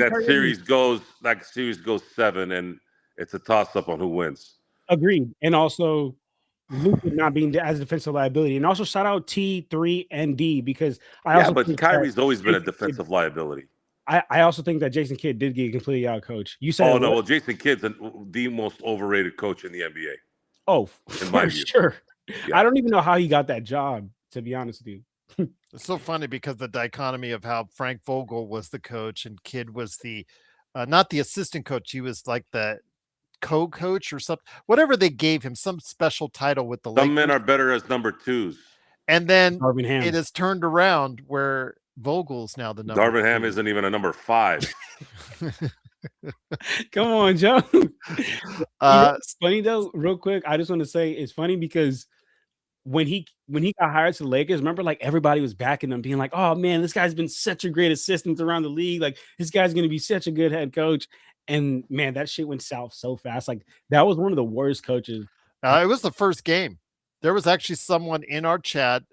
Speaker 2: that series goes 7, and it's a toss-up on who wins.
Speaker 3: Agreed. And also Luka not being as a defensive liability. And also shout out T3 and D, because
Speaker 2: but Kyrie's always been a defensive liability.
Speaker 3: I also think that Jason Kidd did get completely out coached. You said,
Speaker 2: well, Jason Kidd's the most overrated coach in the NBA.
Speaker 3: Oh, for sure. Yeah. I don't even know how he got that job, to be honest with you.
Speaker 1: It's so funny because the dichotomy of how Frank Vogel was the coach and Kidd was the not the assistant coach. He was like the co-coach or something, whatever they gave him, some special title with the Lakers.
Speaker 2: Some men are better as number 2s.
Speaker 1: And then it has turned around where Vogel's now the number.
Speaker 2: Darvin Ham isn't even a number 5.
Speaker 3: Come on, Joe. It's funny though, real quick. I just want to say it's funny because when he got hired to the Lakers, remember, like, everybody was backing him, being like, "Oh man, this guy's been such a great assistant around the league. Like, this guy's gonna be such a good head coach." And man, that shit went south so fast. Like, that was one of the worst coaches.
Speaker 1: It was the first game. There was actually someone in our chat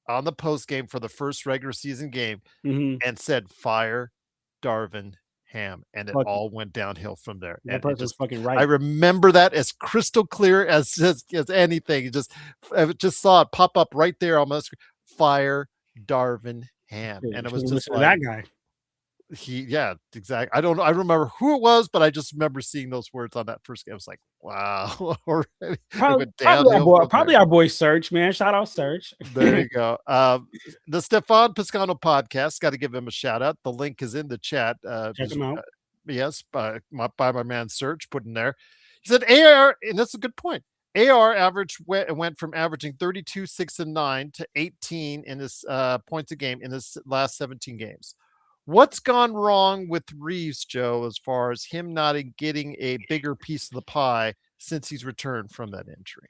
Speaker 1: on the post game for the first regular season game
Speaker 3: Mhm.
Speaker 1: and said, "Fire Darvin Ham," and it
Speaker 3: Fuck,
Speaker 1: all went downhill from there.
Speaker 3: that
Speaker 1: And it
Speaker 3: person's
Speaker 1: just,
Speaker 3: fucking
Speaker 1: I
Speaker 3: right.
Speaker 1: remember that as crystal clear as anything. I just saw it pop up right there on my screen. Fire Darvin Ham,
Speaker 3: Shit,
Speaker 1: and
Speaker 3: you
Speaker 1: it was
Speaker 3: should've
Speaker 1: just
Speaker 3: listened to
Speaker 1: like
Speaker 3: that guy.
Speaker 1: yeah, exactly. I don't know. I remember who it was, but I just remember seeing those words on that first game. I was like, wow, already it
Speaker 3: Probably,
Speaker 1: went downhill from there.
Speaker 3: our boy Serge, man. Shout out Serge.
Speaker 1: There you go. The Stefan Piscano podcast, got to give him a shout out. The link is in the chat.
Speaker 3: Check him out.
Speaker 1: Yes, by my man Serge, put in there. He said AR, and that's a good point. AR average went from averaging 32, 6, and 9 to 18 in his points a game in his last 17 games. What's gone wrong with Reeves, Joe, as far as him not getting a bigger piece of the pie since he's returned from that injury?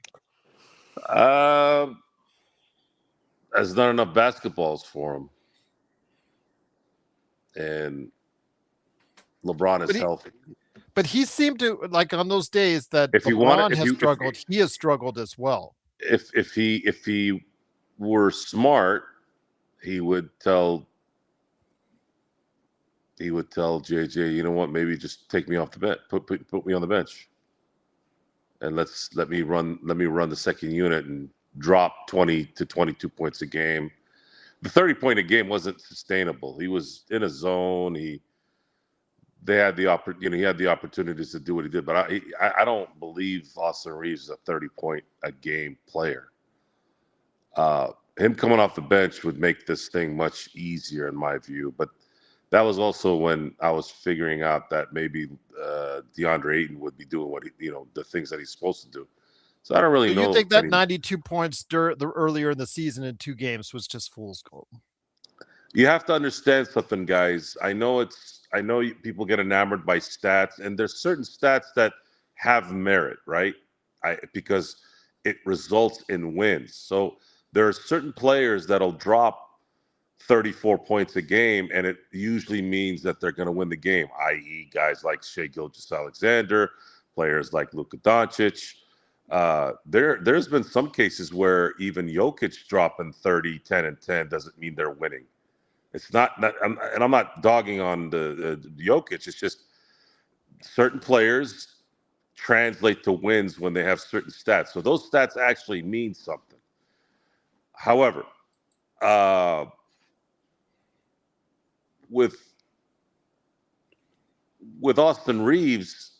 Speaker 2: There's not enough basketballs for him, and LeBron is healthy.
Speaker 1: But he seemed to, like, on those days that
Speaker 2: If
Speaker 1: LeBron has struggled, he has struggled as well.
Speaker 2: If he were smart, he would tell JJ, you know what, maybe just take me off the bench, put me on the bench, and let me run the second unit and drop 20 to 22 points a game. The 30-point a game wasn't sustainable. He was in a zone. He had the opportunities to do what he did, but I don't believe Austin Reeves is a 30-point a game player. Him coming off the bench would make this thing much easier in my view, but that was also when I was figuring out that maybe DeAndre Ayton would be doing the things that he's supposed to do. So I don't really know.
Speaker 1: You think that 92 points earlier in the season in 2 games was just fool's gold?
Speaker 2: You have to understand something, guys. I know people get enamored by stats, and there's certain stats that have merit, right? Because it results in wins. So there are certain players that'll drop 34 points a game, and it usually means that they're going to win the game, i.e. guys like Shai Gilgeous-Alexander, players like Luka Doncic. There's been some cases where even Jokic dropping 30, 10, and 10 doesn't mean they're winning. It's not and I'm not dogging on the Jokic. It's just certain players translate to wins when they have certain stats. So those stats actually mean something. However, with Austin Reeves,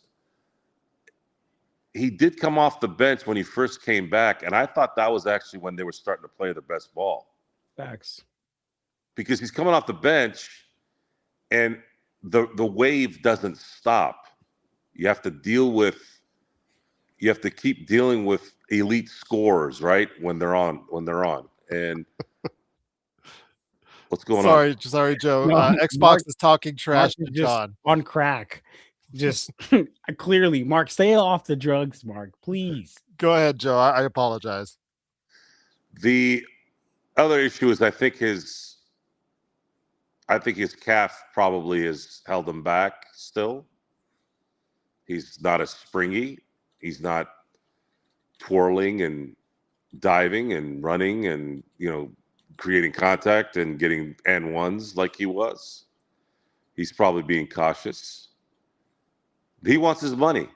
Speaker 2: he did come off the bench when he first came back, and I thought that was actually when they were starting to play their best ball.
Speaker 3: Facts.
Speaker 2: Because he's coming off the bench, and the wave doesn't stop. You have to keep dealing with elite scorers, right? When they're on. And what's going on?
Speaker 1: Sorry, Joe.
Speaker 3: No,
Speaker 1: Xbox
Speaker 3: Mark
Speaker 1: is talking trash to
Speaker 3: is just
Speaker 1: John.
Speaker 3: on crack. Just clearly, Mark, stay off the drugs, Mark, please.
Speaker 1: Go ahead, Joe. I apologize.
Speaker 2: The other issue is I think his calf probably has held him back still. He's not as springy. He's not twirling and diving and running and, creating contact and getting N1s like he was. He's probably being cautious. He wants his money.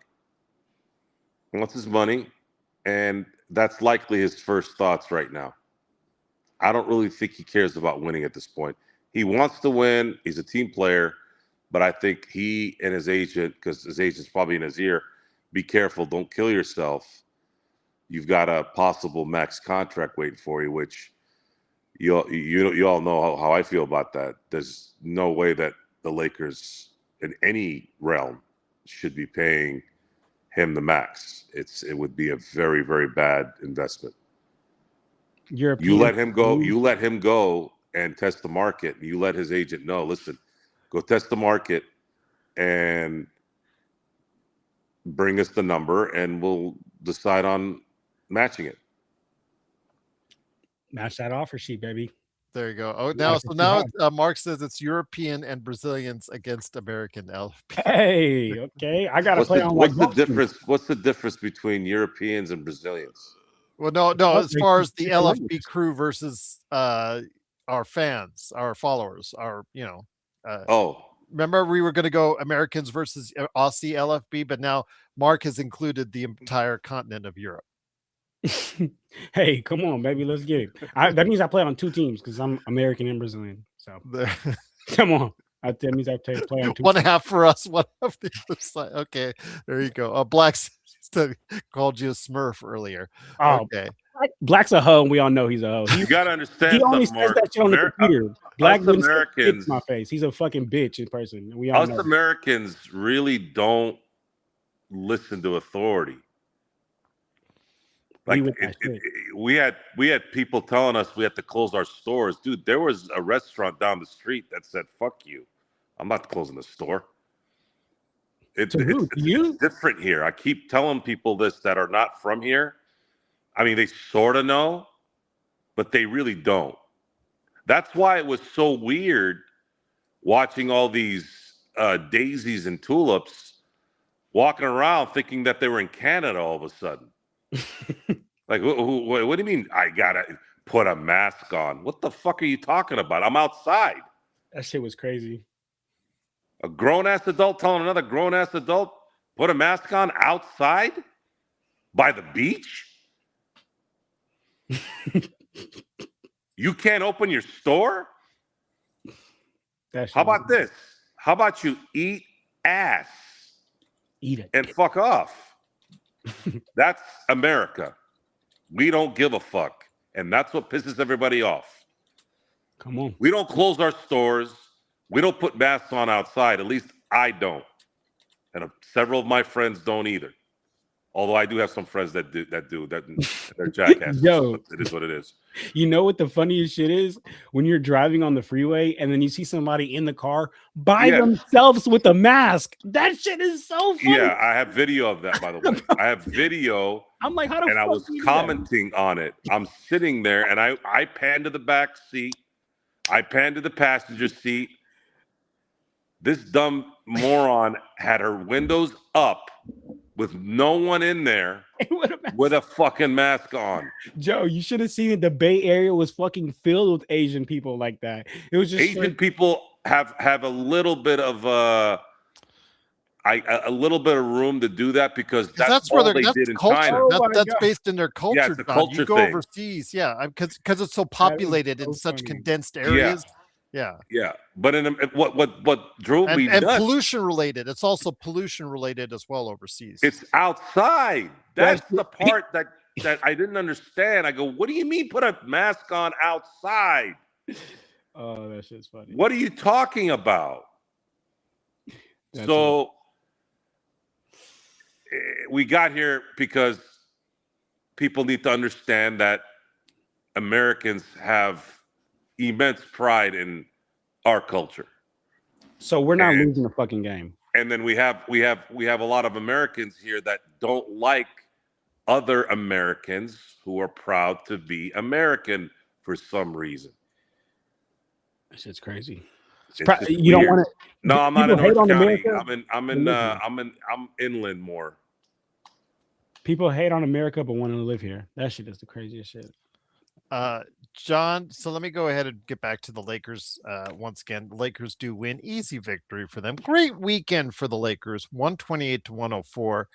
Speaker 2: And that's likely his first thoughts right now. I don't really think he cares about winning at this point. He wants to win. He's a team player. But I think he and his agent, because his agent's probably in his ear, be careful. Don't kill yourself. You've got a possible max contract waiting for you, which you all know how I feel about that. There's no way that the Lakers in any realm should be paying him the max. It would be a very, very bad investment. You let him go and test the market. You let his agent know, listen, go test the market and bring us the number and we'll decide on matching it.
Speaker 3: Match that offer sheet, baby.
Speaker 1: There you go. Oh, now Mark says it's European and Brazilians against American LP.
Speaker 3: Hey, okay. I gotta play on
Speaker 2: what's the difference between Europeans and Brazilians?
Speaker 1: Well, no. As far as the
Speaker 3: Different
Speaker 1: LFB
Speaker 3: languages.
Speaker 1: crew versus our fans, our followers,
Speaker 2: Oh,
Speaker 1: remember we were going to go Americans versus Aussie LFB, but now Mark has included the entire continent of Europe.
Speaker 3: Hey, come on, baby, let's get it. That means I play on 2 teams because I'm American and Brazilian. So come on, that means I play on 2.
Speaker 1: One half for us, one half the other side. Okay, there you go. Blacks called you a Smurf earlier.
Speaker 3: Oh,
Speaker 1: Okay,
Speaker 3: Black's a hoe, and we all know he's a hoe.
Speaker 2: you got to understand
Speaker 3: He only
Speaker 2: something,
Speaker 3: says
Speaker 2: Mark.
Speaker 3: that shit on the computer. Black
Speaker 2: us
Speaker 3: wouldn't say shit
Speaker 2: Americans,
Speaker 3: to my face. He's a fucking bitch in person. We all
Speaker 2: us
Speaker 3: know.
Speaker 2: Americans really don't listen to authority. Like we had people telling us we had to close our stores. Dude, there was a restaurant down the street that said, "Fuck you, I'm not closing the store." It's different here. I keep telling people this that are not from here. I mean, they sort of know, but they really don't. That's why it was so weird watching all these daisies and tulips walking around thinking that they were in Canada all of a sudden. Like, what do you mean I gotta put a mask on? What the fuck are you talking about? I'm outside.
Speaker 3: That shit was crazy.
Speaker 2: A grown-ass adult telling another grown-ass adult, put a mask on outside by the beach? You can't open your store? How about this? How about you eat ass?
Speaker 3: Eat it.
Speaker 2: And fuck off. That's America. We don't give a fuck. And that's what pisses everybody off.
Speaker 3: Come on.
Speaker 2: We don't close our stores. We don't put masks on outside. At least I don't. And several of my friends don't either. Although I do have some friends that do. They're jackasses.
Speaker 3: Yo,
Speaker 2: it is what it is.
Speaker 3: You know what the funniest shit is? When you're driving on the freeway and then you see somebody in the car by themselves with a mask. That shit is so funny.
Speaker 2: Yeah, I have video of that, by the way. I have video.
Speaker 3: I'm like, how the fuck?
Speaker 2: And I was commenting on it. I'm sitting there and I pan to the back seat. I pan to the passenger seat. This dumb moron had her windows up with no one in there with a fucking mask on.
Speaker 3: Joe, you should have seen it. The Bay Area was fucking filled with Asian people like that. It was just
Speaker 2: Asian people have a little bit of a little bit of room to do that because that's
Speaker 1: where
Speaker 2: all they
Speaker 1: that's
Speaker 2: did in
Speaker 1: culture.
Speaker 2: China.
Speaker 1: That's based in their culture.
Speaker 2: Yeah, it's a culture
Speaker 1: you go
Speaker 2: thing.
Speaker 1: overseas, because it's so populated in such condensed areas.
Speaker 2: Yeah. But what drove me
Speaker 1: and
Speaker 2: nuts,
Speaker 1: pollution related. It's also pollution related as well overseas.
Speaker 2: It's outside. That's the part that I didn't understand. I go, what do you mean put a mask on outside?
Speaker 3: Oh, that shit's funny.
Speaker 2: What are you talking about? So we got here because people need to understand that Americans have immense pride in our culture.
Speaker 3: So we're not losing the fucking game.
Speaker 2: And then we have a lot of Americans here that don't like other Americans who are proud to be American for some reason.
Speaker 3: That shit's crazy.
Speaker 2: You don't want to. No, I'm not in Orange County.
Speaker 3: America?
Speaker 2: I'm inland more.
Speaker 3: People hate on America but want to live here. That shit is the craziest shit.
Speaker 1: John, so let me go ahead and get back to the Lakers. Once again, the Lakers do win. Easy victory for them. Great weekend for the Lakers, 128-104.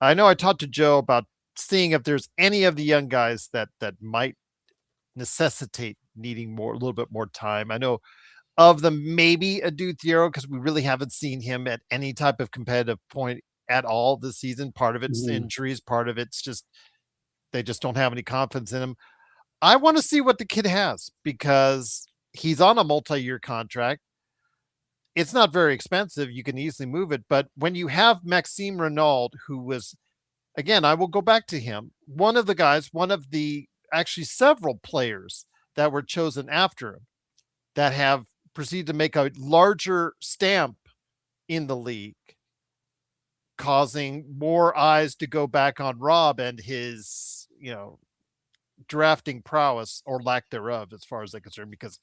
Speaker 1: I know I talked to Joe about seeing if there's any of the young guys that might necessitate needing a little bit more time. I know of them, maybe a Thiero, because we really haven't seen him at any type of competitive point at all this season. Part of it's injuries, part of it's just they just don't have any confidence in him. I want to see what the kid has because he's on a multi-year contract. It's not very expensive. You can easily move it. But when you have Maxime Renaud, who was, again, I will go back to him, one of the actually several players that were chosen after him that have proceeded to make a larger stamp in the league, causing more eyes to go back on Rob and his, drafting prowess or lack thereof, as far as I'm concerned, because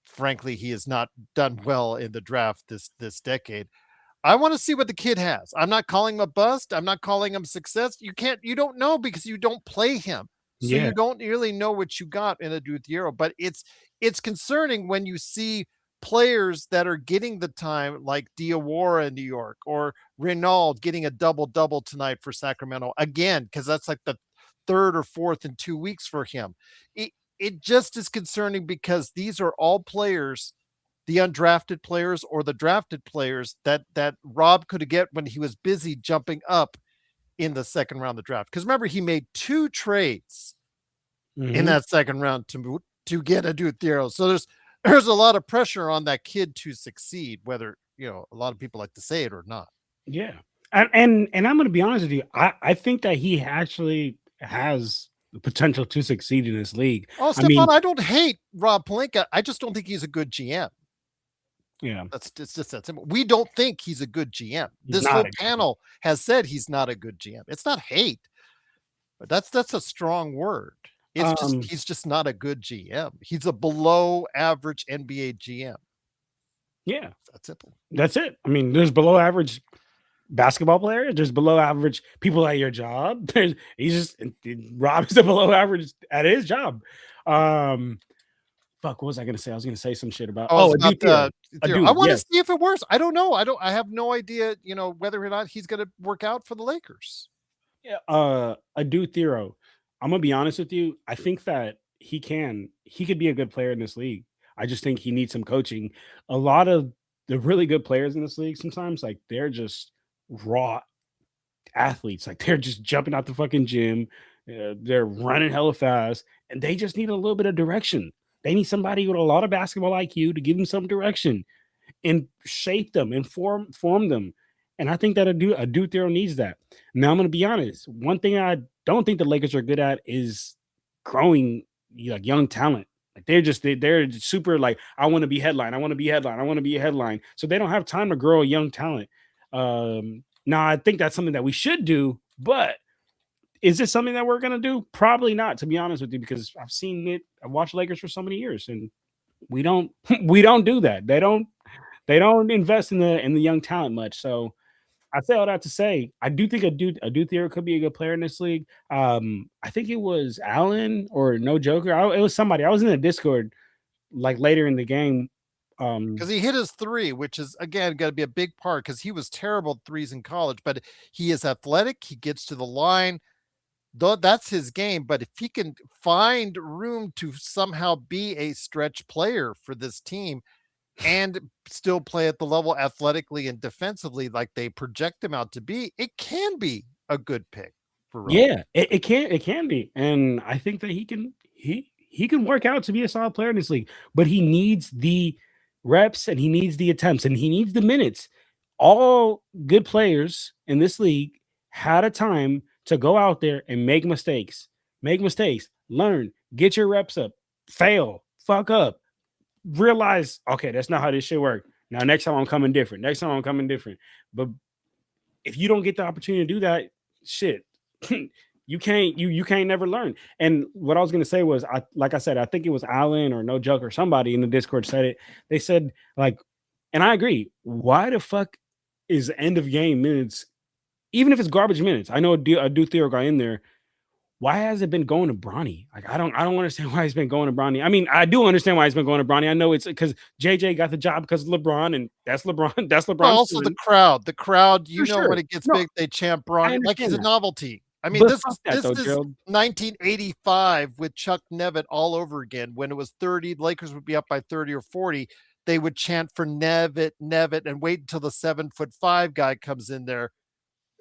Speaker 1: frankly, he has not done well in the draft this decade. I want to see what the kid has. I'm not calling him a bust. I'm not calling him success. You don't know because you don't play him. So
Speaker 3: Yeah.
Speaker 1: you don't really know what you got in a Duthiero, but it's concerning when you see players that are getting the time like Diawara in New York or Renault getting a double tonight for Sacramento again, because that's like the third or fourth in 2 weeks for him. It just is concerning because these are all players, the undrafted players or the drafted players that Rob could get when he was busy jumping up in the second round of the draft. Because remember, he made 2 trades in
Speaker 3: Mhm.
Speaker 1: that second round to get a Duthiero. So there's a lot of pressure on that kid to succeed, whether a lot of people like to say it or not.
Speaker 3: Yeah. And I'm gonna be honest with you. I think that he actually has the potential to succeed in this league.
Speaker 1: Oh,
Speaker 3: I mean,
Speaker 1: Stefan, I don't hate Rob Pelinka. I just don't think he's a good GM.
Speaker 3: yeah,
Speaker 1: That's it's just that simple. We don't think he's a good GM.
Speaker 3: he's
Speaker 1: This
Speaker 3: not
Speaker 1: whole
Speaker 3: exactly.
Speaker 1: panel has said he's not a good GM. It's not hate, but that's a strong word. It's just
Speaker 3: Um,
Speaker 1: he's just not a good GM. He's a below average NBA GM.
Speaker 3: yeah,
Speaker 1: That's simple.
Speaker 3: that's it. I mean, there's below average basketball players. There's below average people at your job. He's just Rob is a below average at his job. Um, fuck, what was I gonna say? I was gonna say some shit about
Speaker 1: Oh, it's
Speaker 3: a
Speaker 1: about
Speaker 3: dude theorem. A
Speaker 1: I
Speaker 3: dude,
Speaker 1: want to
Speaker 3: yes.
Speaker 1: see if it works. I don't know. I have no idea, whether or not he's going to work out for the Lakers.
Speaker 3: Yeah, a dude Thero. I'm gonna be honest with you. I think that he could be a good player in this league. I just think he needs some coaching. A lot of the really good players in this league sometimes like they're just raw athletes. Like they're just jumping out the fucking gym. They're running hella fast, and they just need a little bit of direction. They need somebody with a lot of basketball IQ to give them some direction and shape them and form them. And I think that a dude there needs that. Now I'm gonna be honest. One thing I don't think the Lakers are good at is growing like young talent. Like they're just super like I want to be headline. I want to be headline. I want to be a headline. So they don't have time to grow a young talent. Now I think that's something that we should do, but is this something that we're gonna do? Probably not, to be honest with you, because I've seen it. I've watched Lakers for so many years, and we don't we don't do that. They don't invest in the young talent much. So I say all that to say, I do think a dude theory could be a good player in this league. I think it was Allen or No Joker. It was somebody. I was in the Discord like later in the game.
Speaker 1: Because he hit his three, which is again got to be a big part because he was terrible at threes in college, but he is athletic. He gets to the line. Though that's his game, but if he can find room to somehow be a stretch player for this team and still play at the level athletically and defensively like they project him out to be, it can be a good pick for Rob.
Speaker 3: Yeah, it can be, and I think that he can work out to be a solid player in this league, but he needs the reps and he needs the attempts and he needs the minutes. All good players in this league had a time to go out there and make mistakes, learn, get your reps up, fail, fuck up, realize, okay, that's not how this shit work. Now, next time I'm coming different. Next time I'm coming different. But if you don't get the opportunity to do that, shit, you can't never learn. And what I was gonna say was, like I said, I think it was Allen or No Joke or somebody in the Discord said it. They said like, and I agree. Why the fuck is end of game minutes, even if it's garbage minutes? I know a do Theo guy in there. Why has it been going to Bronny? Like, I don't understand why he's been going to Bronny. I mean, I do understand why he's been going to Bronny. I know it's because JJ got the job because of LeBron, and that's LeBron. That's
Speaker 1: Well,
Speaker 3: LeBron's
Speaker 1: also
Speaker 3: son.
Speaker 1: the crowd,
Speaker 3: For
Speaker 1: when
Speaker 3: sure.
Speaker 1: it gets
Speaker 3: No,
Speaker 1: big, they chant
Speaker 3: I
Speaker 1: Bronny like he's
Speaker 3: understand
Speaker 1: a
Speaker 3: that.
Speaker 1: novelty. I mean,
Speaker 3: But
Speaker 1: this
Speaker 3: fuck
Speaker 1: is
Speaker 3: that
Speaker 1: this
Speaker 3: though,
Speaker 1: is
Speaker 3: Gerald.
Speaker 1: 1985 with Chuck Nevitt all over again. When it was 30, the Lakers would be up by 30 or 40. They would chant for Nevitt, and wait until the 7'5" guy comes in there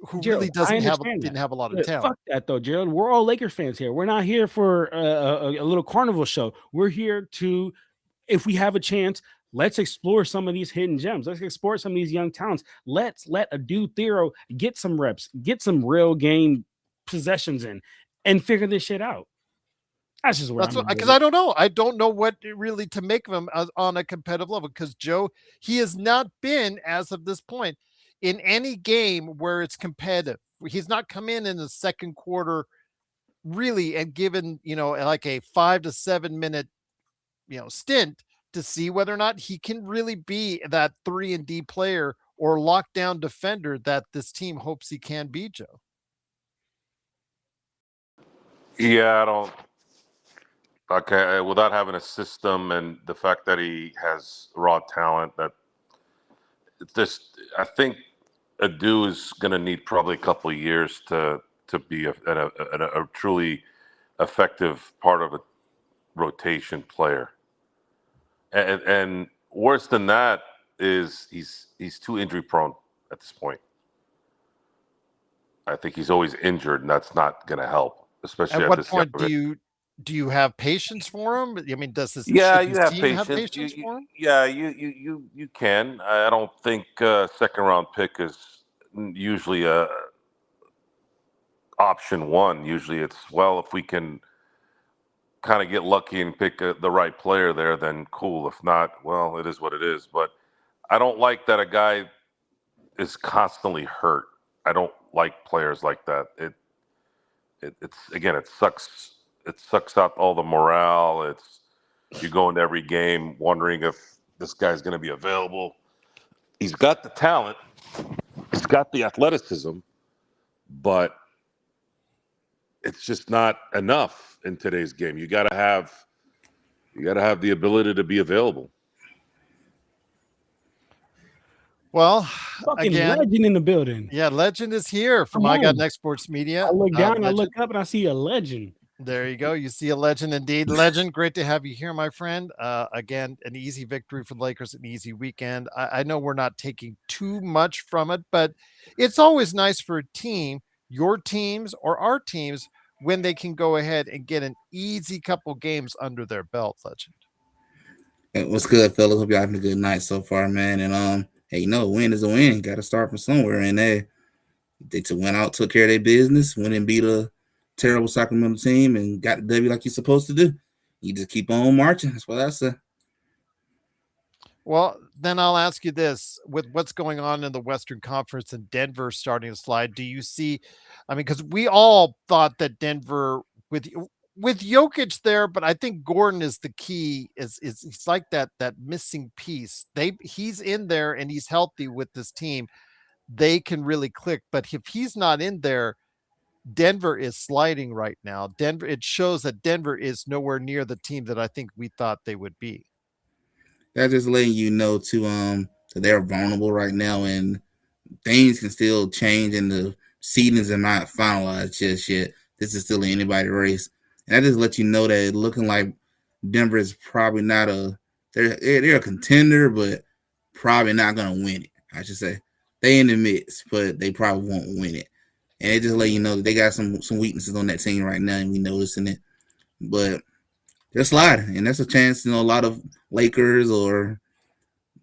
Speaker 1: who really
Speaker 3: Gerald, I understand that.
Speaker 1: didn't have a lot of
Speaker 3: But
Speaker 1: talent.
Speaker 3: fuck that though, Gerald. We're all Laker fans here. We're not here for a little carnival show. We're here to, if we have a chance, let's explore some of these hidden gems. Let's explore some of these young talents. Let's let a dude Thero get some reps, get some real game possessions in, and figure this shit out. That's just where
Speaker 1: That's
Speaker 3: I'm
Speaker 1: what
Speaker 3: at
Speaker 1: because
Speaker 3: with it.
Speaker 1: I don't know. I don't know what really to make of him on a competitive level because Joe, he has not been as of this point in any game where it's competitive. He's not come in the second quarter really and given, like a 5 to 7 minute, stint to see whether or not he can really be that 3 and D player or lockdown defender that this team hopes he can be, Joe?
Speaker 2: Yeah, I don't. Okay, without having a system and the fact that he has raw talent, that this, I think Adu is going to need probably a couple of years to be a truly effective part of a rotation player. And worse than that is he's too injury prone at this point. I think he's always injured, and that's not going to help, especially
Speaker 1: At
Speaker 2: at
Speaker 1: what
Speaker 2: this young
Speaker 1: point
Speaker 2: of age.
Speaker 1: do you have patience for him? I mean,
Speaker 2: Yeah,
Speaker 1: should
Speaker 2: you
Speaker 1: this
Speaker 2: have
Speaker 1: team have
Speaker 2: patience.
Speaker 1: patience for him?
Speaker 2: Yeah, you can. I don't think second round pick is usually a option one. Usually, it's well, if we can kind of get lucky and pick the right player there, then cool. If not, well, it is what it is. But I don't like that a guy is constantly hurt. I don't like players like that. It's again, it sucks. It sucks out all the morale. It's you go into every game wondering if this guy's going to be available. He's got the talent. He's got the athleticism, but it's just not enough in today's game. You got to have the ability to be available.
Speaker 1: Well,
Speaker 3: Fucking
Speaker 1: again,
Speaker 3: legend in the building.
Speaker 1: yeah, legend is here from
Speaker 3: Come
Speaker 1: I Got
Speaker 3: on.
Speaker 1: Next Sports Media.
Speaker 3: I look down, I
Speaker 1: Legend.
Speaker 3: look up, and I see a legend.
Speaker 1: There you go. You see a legend indeed. Legend, great to have you here, my friend. Again, an easy victory for the Lakers, an easy weekend. I know we're not taking too much from it, but it's always nice for a team, your teams or our teams, when they can go ahead and get an easy couple games under their belt, Legend.
Speaker 4: What's good, fellas? Hope y'all having a good night so far, man. And hey, a win is a win. Got to start from somewhere. And they went out, took care of their business, went and beat a terrible Sacramento team, and got the W like you're supposed to do. You just keep on marching. That's what I say.
Speaker 1: Well, then I'll ask you this: with what's going on in the Western Conference and Denver starting to slide, do you see? I mean, because we all thought that Denver with Jokic there, but I think Gordon is the key. Is He's like that missing piece. He's in there and he's healthy with this team. They can really click, but if he's not in there, Denver is sliding right now. Denver, it shows that Denver is nowhere near the team that I think we thought they would be.
Speaker 4: That's just letting you know that they're vulnerable right now, and things can still change, and the seedings are not finalized just yet. This is still an anybody race, and that just lets you know that it's looking like Denver is probably not they're a contender, but probably not gonna win it. I should say they in the mix, but they probably won't win it. And it just let you know that they got some weaknesses on that team right now, and we noticing it. But they're sliding, and that's a chance a lot of Lakers or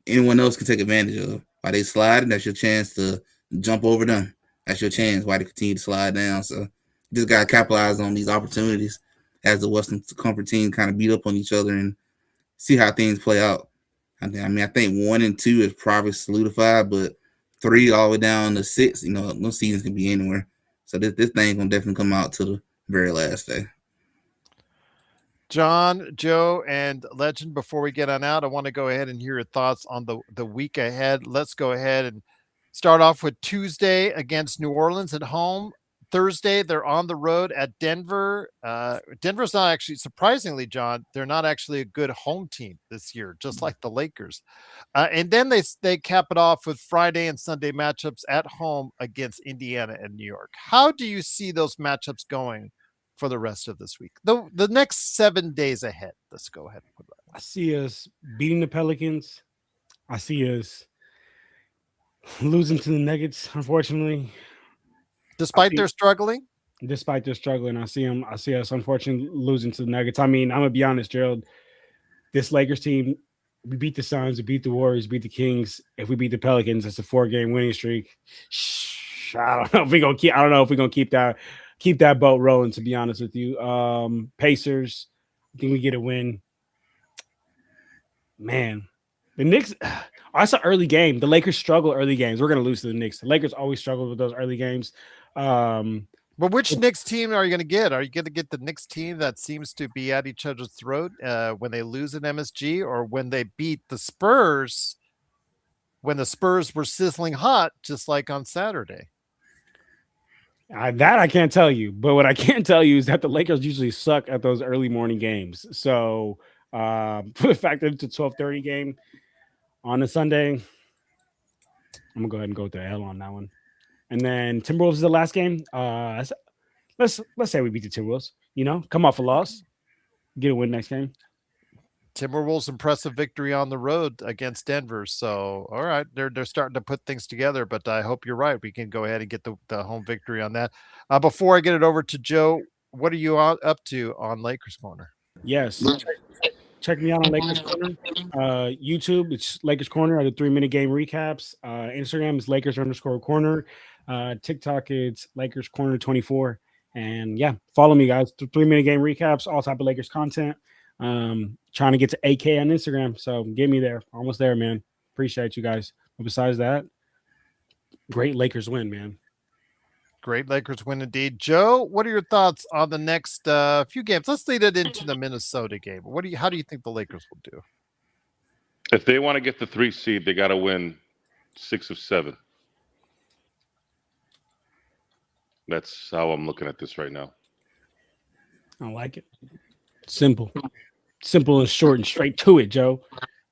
Speaker 4: anyone else can take advantage of. While they slide, that's your chance to jump over them. That's your chance why they continue to slide down. So you just got to capitalize on these opportunities as the Western Conference team kind of beat up on each other and see how things play out. I think 1 and 2 is probably solidified, but 3 all the way down to 6, those seasons can be anywhere. So this thing gonna definitely come out to the very last day.
Speaker 1: John, Joe, and Legend, before we get on out, I want to go ahead and hear your thoughts on the week ahead. Let's go ahead and start off with Tuesday against New Orleans at home. Thursday, they're on the road at Denver. Denver's not actually, surprisingly, John, they're not actually a good home team this year, just like the Lakers. And then they cap it off with Friday and Sunday matchups at home against Indiana and New York. How do you see those matchups going for the rest of this week? The next 7 days ahead. Let's go ahead and put that.
Speaker 3: I see us beating the Pelicans. I see us losing to the Nuggets, unfortunately.
Speaker 1: Despite their struggling?
Speaker 3: Despite their struggling, I see us unfortunately losing to the Nuggets. I mean, I'm gonna be honest, Gerald. This Lakers team, we beat the Suns, we beat the Warriors, beat the Kings. If we beat the Pelicans, it's a 4-game winning streak. I don't know if we're gonna keep that boat rolling, to be honest with you. Pacers, I think we get a win. Man, the Knicks, that's an early game. The Lakers struggle early games. We're going to lose to the Knicks. The Lakers always struggle with those early games.
Speaker 1: But which Knicks team are you going to get? Are you going to get the Knicks team that seems to be at each other's throat when they lose at MSG, or when they beat the Spurs when the Spurs were sizzling hot, just like on Saturday.
Speaker 3: That I can't tell you, but what I can tell you is that the Lakers usually suck at those early morning games. So for the fact that it's a 12:30 game on a Sunday, I'm gonna go ahead and go with the L on that one. And then Timberwolves is the last game. Let's say we beat the Timberwolves. Come off a loss, get a win next game.
Speaker 1: Timberwolves impressive victory on the road against Denver. So, all right, they're starting to put things together. But I hope you're right. We can go ahead and get the home victory on that. Before I get it over to Joe, what are you up to on Lakers Corner?
Speaker 3: Yes, check me out on Lakers Corner. YouTube, it's Lakers Corner. I do 3-minute game recaps. Instagram is Lakers_corner. TikTok, it's Lakers Corner 24. And yeah, follow me, guys. 3-minute game recaps, all type of Lakers content. Trying to get to 8K on Instagram, so get me there. Almost there, man. Appreciate you guys. But besides that, great Lakers win, man.
Speaker 1: Great Lakers win indeed. Joe, what are your thoughts on the next few games? Let's lead it into the Minnesota game. How do you think the Lakers will do?
Speaker 2: If they want to get the 3 seed, they got to win 6 of 7. That's how I'm looking at this right now.
Speaker 3: I like it. Simple and short and straight to it, Joe.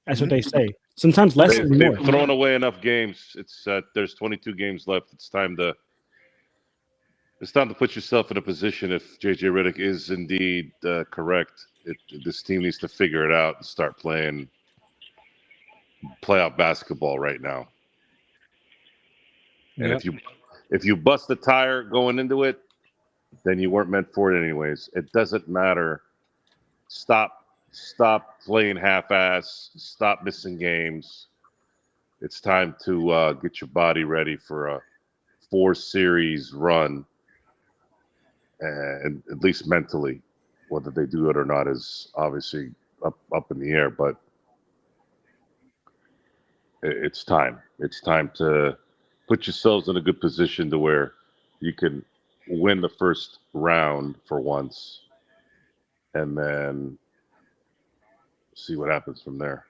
Speaker 3: That's what they say. Sometimes less is more.
Speaker 2: They've thrown away enough games. It's there's 22 games left. It's time to put yourself in a position. If JJ Redick is indeed correct, this team needs to figure it out and start playing playoff basketball right now. And if you bust the tire going into it, then you weren't meant for it anyways. It doesn't matter. Stop playing half-ass. Stop missing games. It's time to get your body ready for a 4-series run, and at least mentally. Whether they do it or not is obviously up in the air, but it's time. It's time to put yourselves in a good position to where you can win the first round for once, and then see what happens from there.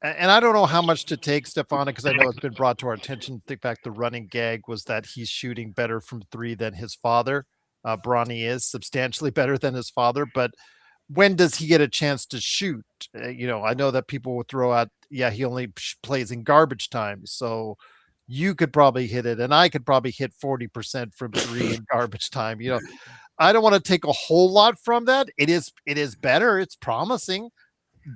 Speaker 1: And I don't know how much to take, Stefano, because I know it's been brought to our attention. The fact the running gag was that he's shooting better from 3 than his father. Bronny is substantially better than his father, but when does he get a chance to shoot? I know that people will throw out, he only plays in garbage time. So you could probably hit it, and I could probably hit 40% from 3 in garbage time. I don't want to take a whole lot from that. It is better. It's promising,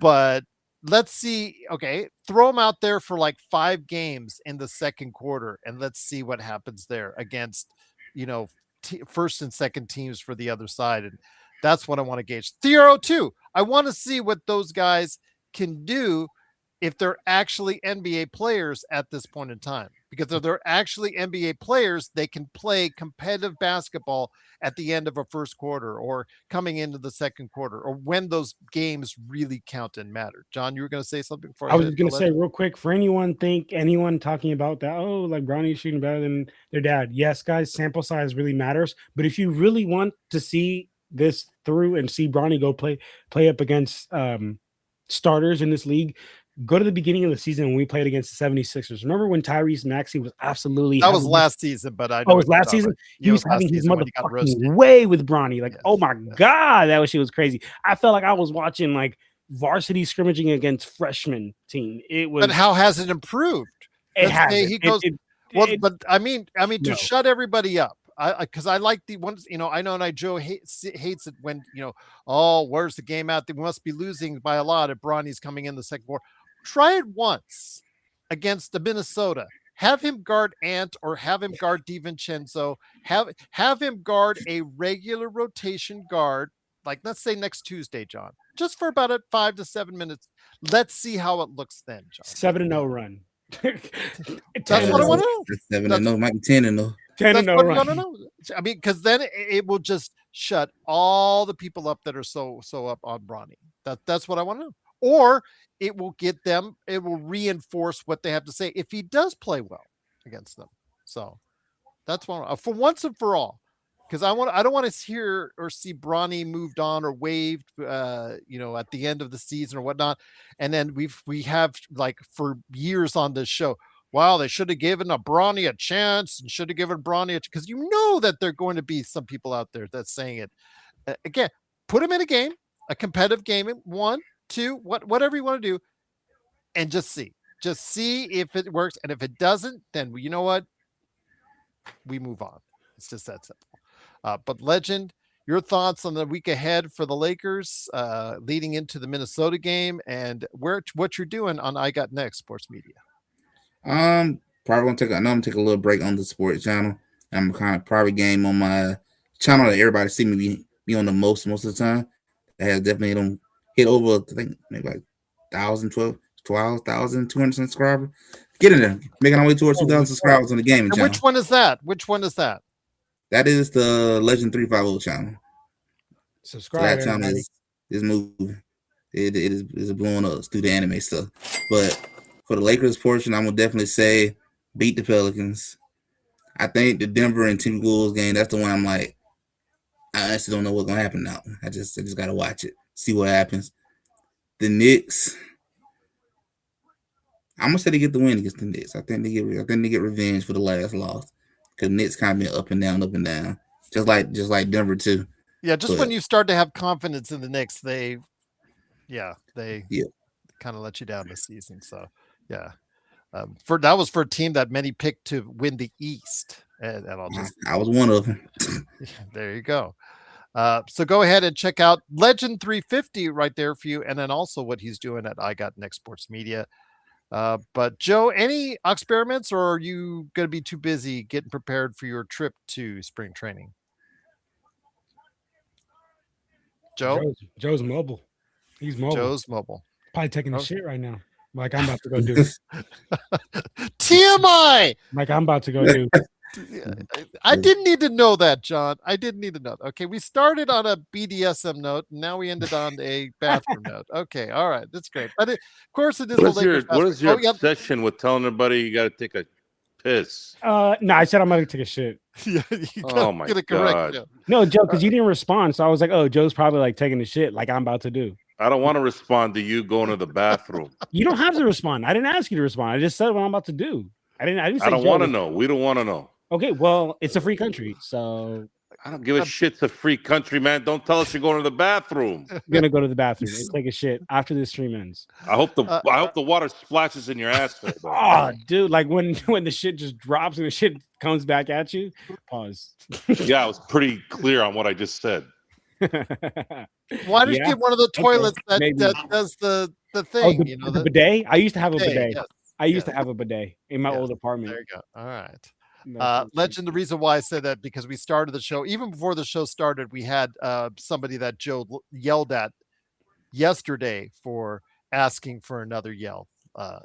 Speaker 1: but let's see. Okay, throw him out there for like 5 games in the second quarter, and let's see what happens there against, first and second teams for the other side. And that's what I want to gauge. Theoro too. I want to see what those guys can do if they're actually NBA players at this point in time. Because if they're actually NBA players, they can play competitive basketball at the end of a first quarter or coming into the second quarter or when those games really count and matter. John, you were going to say something before
Speaker 3: I was going to say real quick, for anyone talking about that, like Bronny's shooting better than their dad. Yes, guys, sample size really matters. But if you really want to see this through and see Bronny go play up against starters in this league, go to the beginning of the season when we played against the 76ers. Remember when Tyrese Maxey was absolutely...
Speaker 1: That was last season, but I know...
Speaker 3: Oh, it was last season? He was having his motherfucking way with Bronny. Like, oh my God, that shit was crazy. I felt like I was watching like varsity scrimmaging against freshman team. It was...
Speaker 1: But how has it improved?
Speaker 3: It has.
Speaker 1: He goes... but I mean, to shut everybody up. Because I like the ones, I know, and Joe hates it when, where's the game out? They must be losing by a lot if Bronny's coming in the second quarter. Try it once against the Minnesota. Have him guard Ant or have him guard DiVincenzo. Have him guard a regular rotation guard, like let's say next Tuesday, John, just for about 5 to 7 minutes. Let's see how it looks then, John.
Speaker 3: 7-0 run.
Speaker 1: That's what I want to know.
Speaker 4: 7-0 might be 10-0.
Speaker 3: 10-0 run.
Speaker 1: No. I mean, because then it will just shut all the people up that are so up on Bronny. That's what I want to know. Or it will reinforce what they have to say if he does play well against them. So that's one for once and for all. because I don't want to hear or see Bronny moved on or waived, at the end of the season or whatnot. And then we have like for years on this show, wow, they should have given a Bronny a chance and should have given Bronny because you know that there are going to be some people out there that's saying it. Again, put him in a game, a competitive game, 1, 2, whatever you want to do, and just see if it works. And if it doesn't, then you know what? We move on. It's just that simple. But Legend, your thoughts on the week ahead for the Lakers, leading into the Minnesota game, and what you're doing on I Got Next Sports Media.
Speaker 4: Probably gonna take. I know I'm gonna take a little break on the sports channel. I'm kind of private game on my channel that everybody see me be on the most of the time. That has definitely don't hit over, I think maybe like 12,200 subscribers. Get in there, making our way towards 2,000 subscribers on the gaming channel.
Speaker 1: Which one is that? Which one is that?
Speaker 4: That is the Legend 350 channel.
Speaker 3: Subscribe.
Speaker 4: So that channel is moving. It is blowing up through the anime stuff. But for the Lakers portion, I'm gonna definitely say beat the Pelicans. I think the Denver and Timberwolves game, that's the one I'm like, I honestly don't know what's gonna happen now. I just gotta watch it, see what happens. The Knicks, I'm gonna say they get the win against the Knicks. I think they get revenge for the last loss. Because Knicks kind of been up and down, just like Denver too.
Speaker 1: Yeah, when you start to have confidence in the Knicks, they kind of let you down this season. So yeah, that was for a team that many picked to win the East, and
Speaker 4: I was one of them.
Speaker 1: There you go. So go ahead and check out Legend 350 right there for you, and then also what he's doing at I Got Next Sports Media. But Joe, any experiments, or are you going to be too busy getting prepared for your trip to spring training?
Speaker 5: Joe's mobile. He's mobile.
Speaker 1: Joe's mobile.
Speaker 5: Probably taking a shit right now. Like I'm about to go do.
Speaker 1: TMI.
Speaker 5: Like I'm about to go do.
Speaker 1: I didn't need to know that, John. I didn't need to know. Okay, we started on a BDSM note, and now we ended on a bathroom note. Okay, all right, that's great. But of course, it is.
Speaker 2: What is your obsession with telling everybody you got to take a piss?
Speaker 5: No, I said I'm gonna take a shit.
Speaker 1: Yeah,
Speaker 2: oh my God.
Speaker 5: No, Joe, because you didn't respond, so I was like, oh, Joe's probably like taking a shit, like I'm about to do.
Speaker 2: I don't want to respond to you going to the bathroom.
Speaker 5: You don't have to respond. I didn't ask you to respond. I just said what I'm about to do. I didn't say
Speaker 2: I don't want to know. We don't want to know.
Speaker 5: Okay, well, it's a free country, so
Speaker 2: I don't give a shit. It's a free country, man. Don't tell us you're going to the bathroom.
Speaker 5: I'm gonna go to the bathroom and take a shit after this stream ends.
Speaker 2: I hope the water splashes in your ass.
Speaker 5: Oh, dude, like when the shit just drops and the shit comes back at you. Pause.
Speaker 2: Yeah, I was pretty clear on what I just said.
Speaker 1: Why don't you get one of the toilets that does the thing?
Speaker 5: The bidet. I used to have a bidet.
Speaker 1: Yes.
Speaker 5: I used to have a bidet in my old apartment.
Speaker 1: There you go. All right. Legend, the reason why I said that, because we started the show, even before the show started, we had somebody that Joe yelled at yesterday for asking for another yell.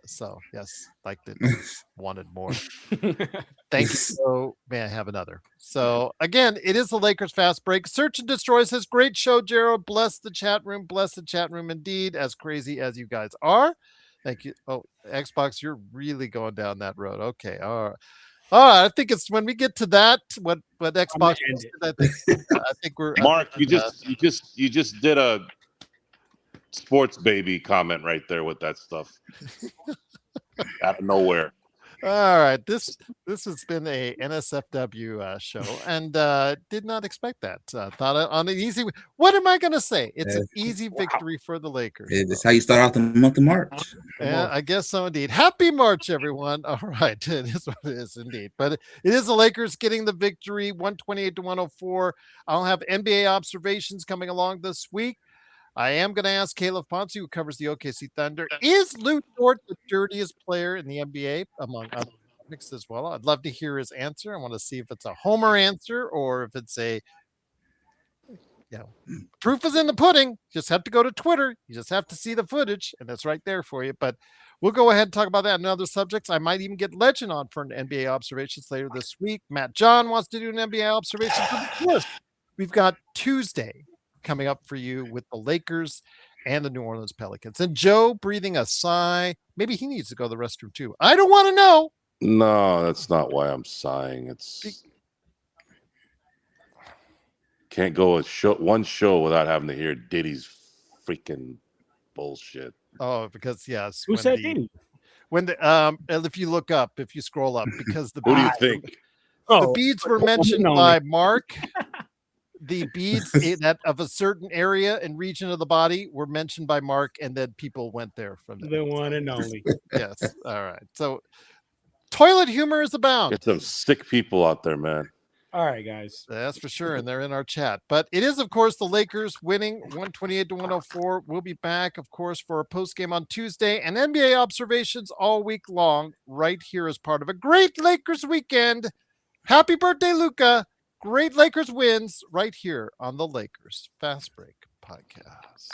Speaker 1: So yes, like that wanted more. Thank you. So may I have another? So again, it is the Lakers Fast Break. Search and Destroy says, great show, Gerald. Bless the chat room indeed, as crazy as you guys are. Thank you. Oh, Xbox, you're really going down that road. Okay. All right. I think it's when we get to that, what Xbox I think we're
Speaker 2: Mark, you just did a sports baby comment right there with that stuff. Out of nowhere.
Speaker 1: All right, this has been a NSFW show, and did not expect that. Thought on an easy. What am I going to say? It's an easy victory for the Lakers.
Speaker 4: It's how you start off the month of March.
Speaker 1: Yeah, I guess so indeed. Happy March, everyone. All right, it is what it is indeed. But it is the Lakers getting the victory, 128-104. I'll have NBA observations coming along this week. I am going to ask Caleb Ponce, who covers the OKC Thunder, is Lou Dort the dirtiest player in the NBA, among other topics as well? I'd love to hear his answer. I want to see if it's a homer answer or if it's a, proof is in the pudding. Just have to go to Twitter. You just have to see the footage, and it's right there for you. But we'll go ahead and talk about that and other subjects. I might even get Legend on for an NBA observations later this week. Matt John wants to do an NBA observation. But of course, we've got Tuesday coming up for you with the Lakers and the New Orleans Pelicans. And Joe breathing a sigh. Maybe he needs to go to the restroom too. I don't want to know.
Speaker 2: No, that's not why I'm sighing. It's can't go one show without having to hear Diddy's freaking bullshit.
Speaker 1: Oh, because yes,
Speaker 5: Who said Diddy?
Speaker 1: if you look up, if you scroll up, because the
Speaker 2: Who do you
Speaker 1: beads,
Speaker 2: think?
Speaker 1: the beads were mentioned
Speaker 5: no.
Speaker 1: by Mark. The beads that of a certain area and region of the body were mentioned by Mark, and then people went there from there.
Speaker 5: The one and only.
Speaker 1: Yes. All right. So toilet humor is abound.
Speaker 2: Get some sick people out there, man.
Speaker 5: All right, guys.
Speaker 1: That's for sure. And they're in our chat. But it is, of course, the Lakers winning 128-104. We'll be back, of course, for a post game on Tuesday and NBA observations all week long, right here as part of a great Lakers weekend. Happy birthday, Luca. Great Lakers wins right here on the Lakers Fast Break Podcast.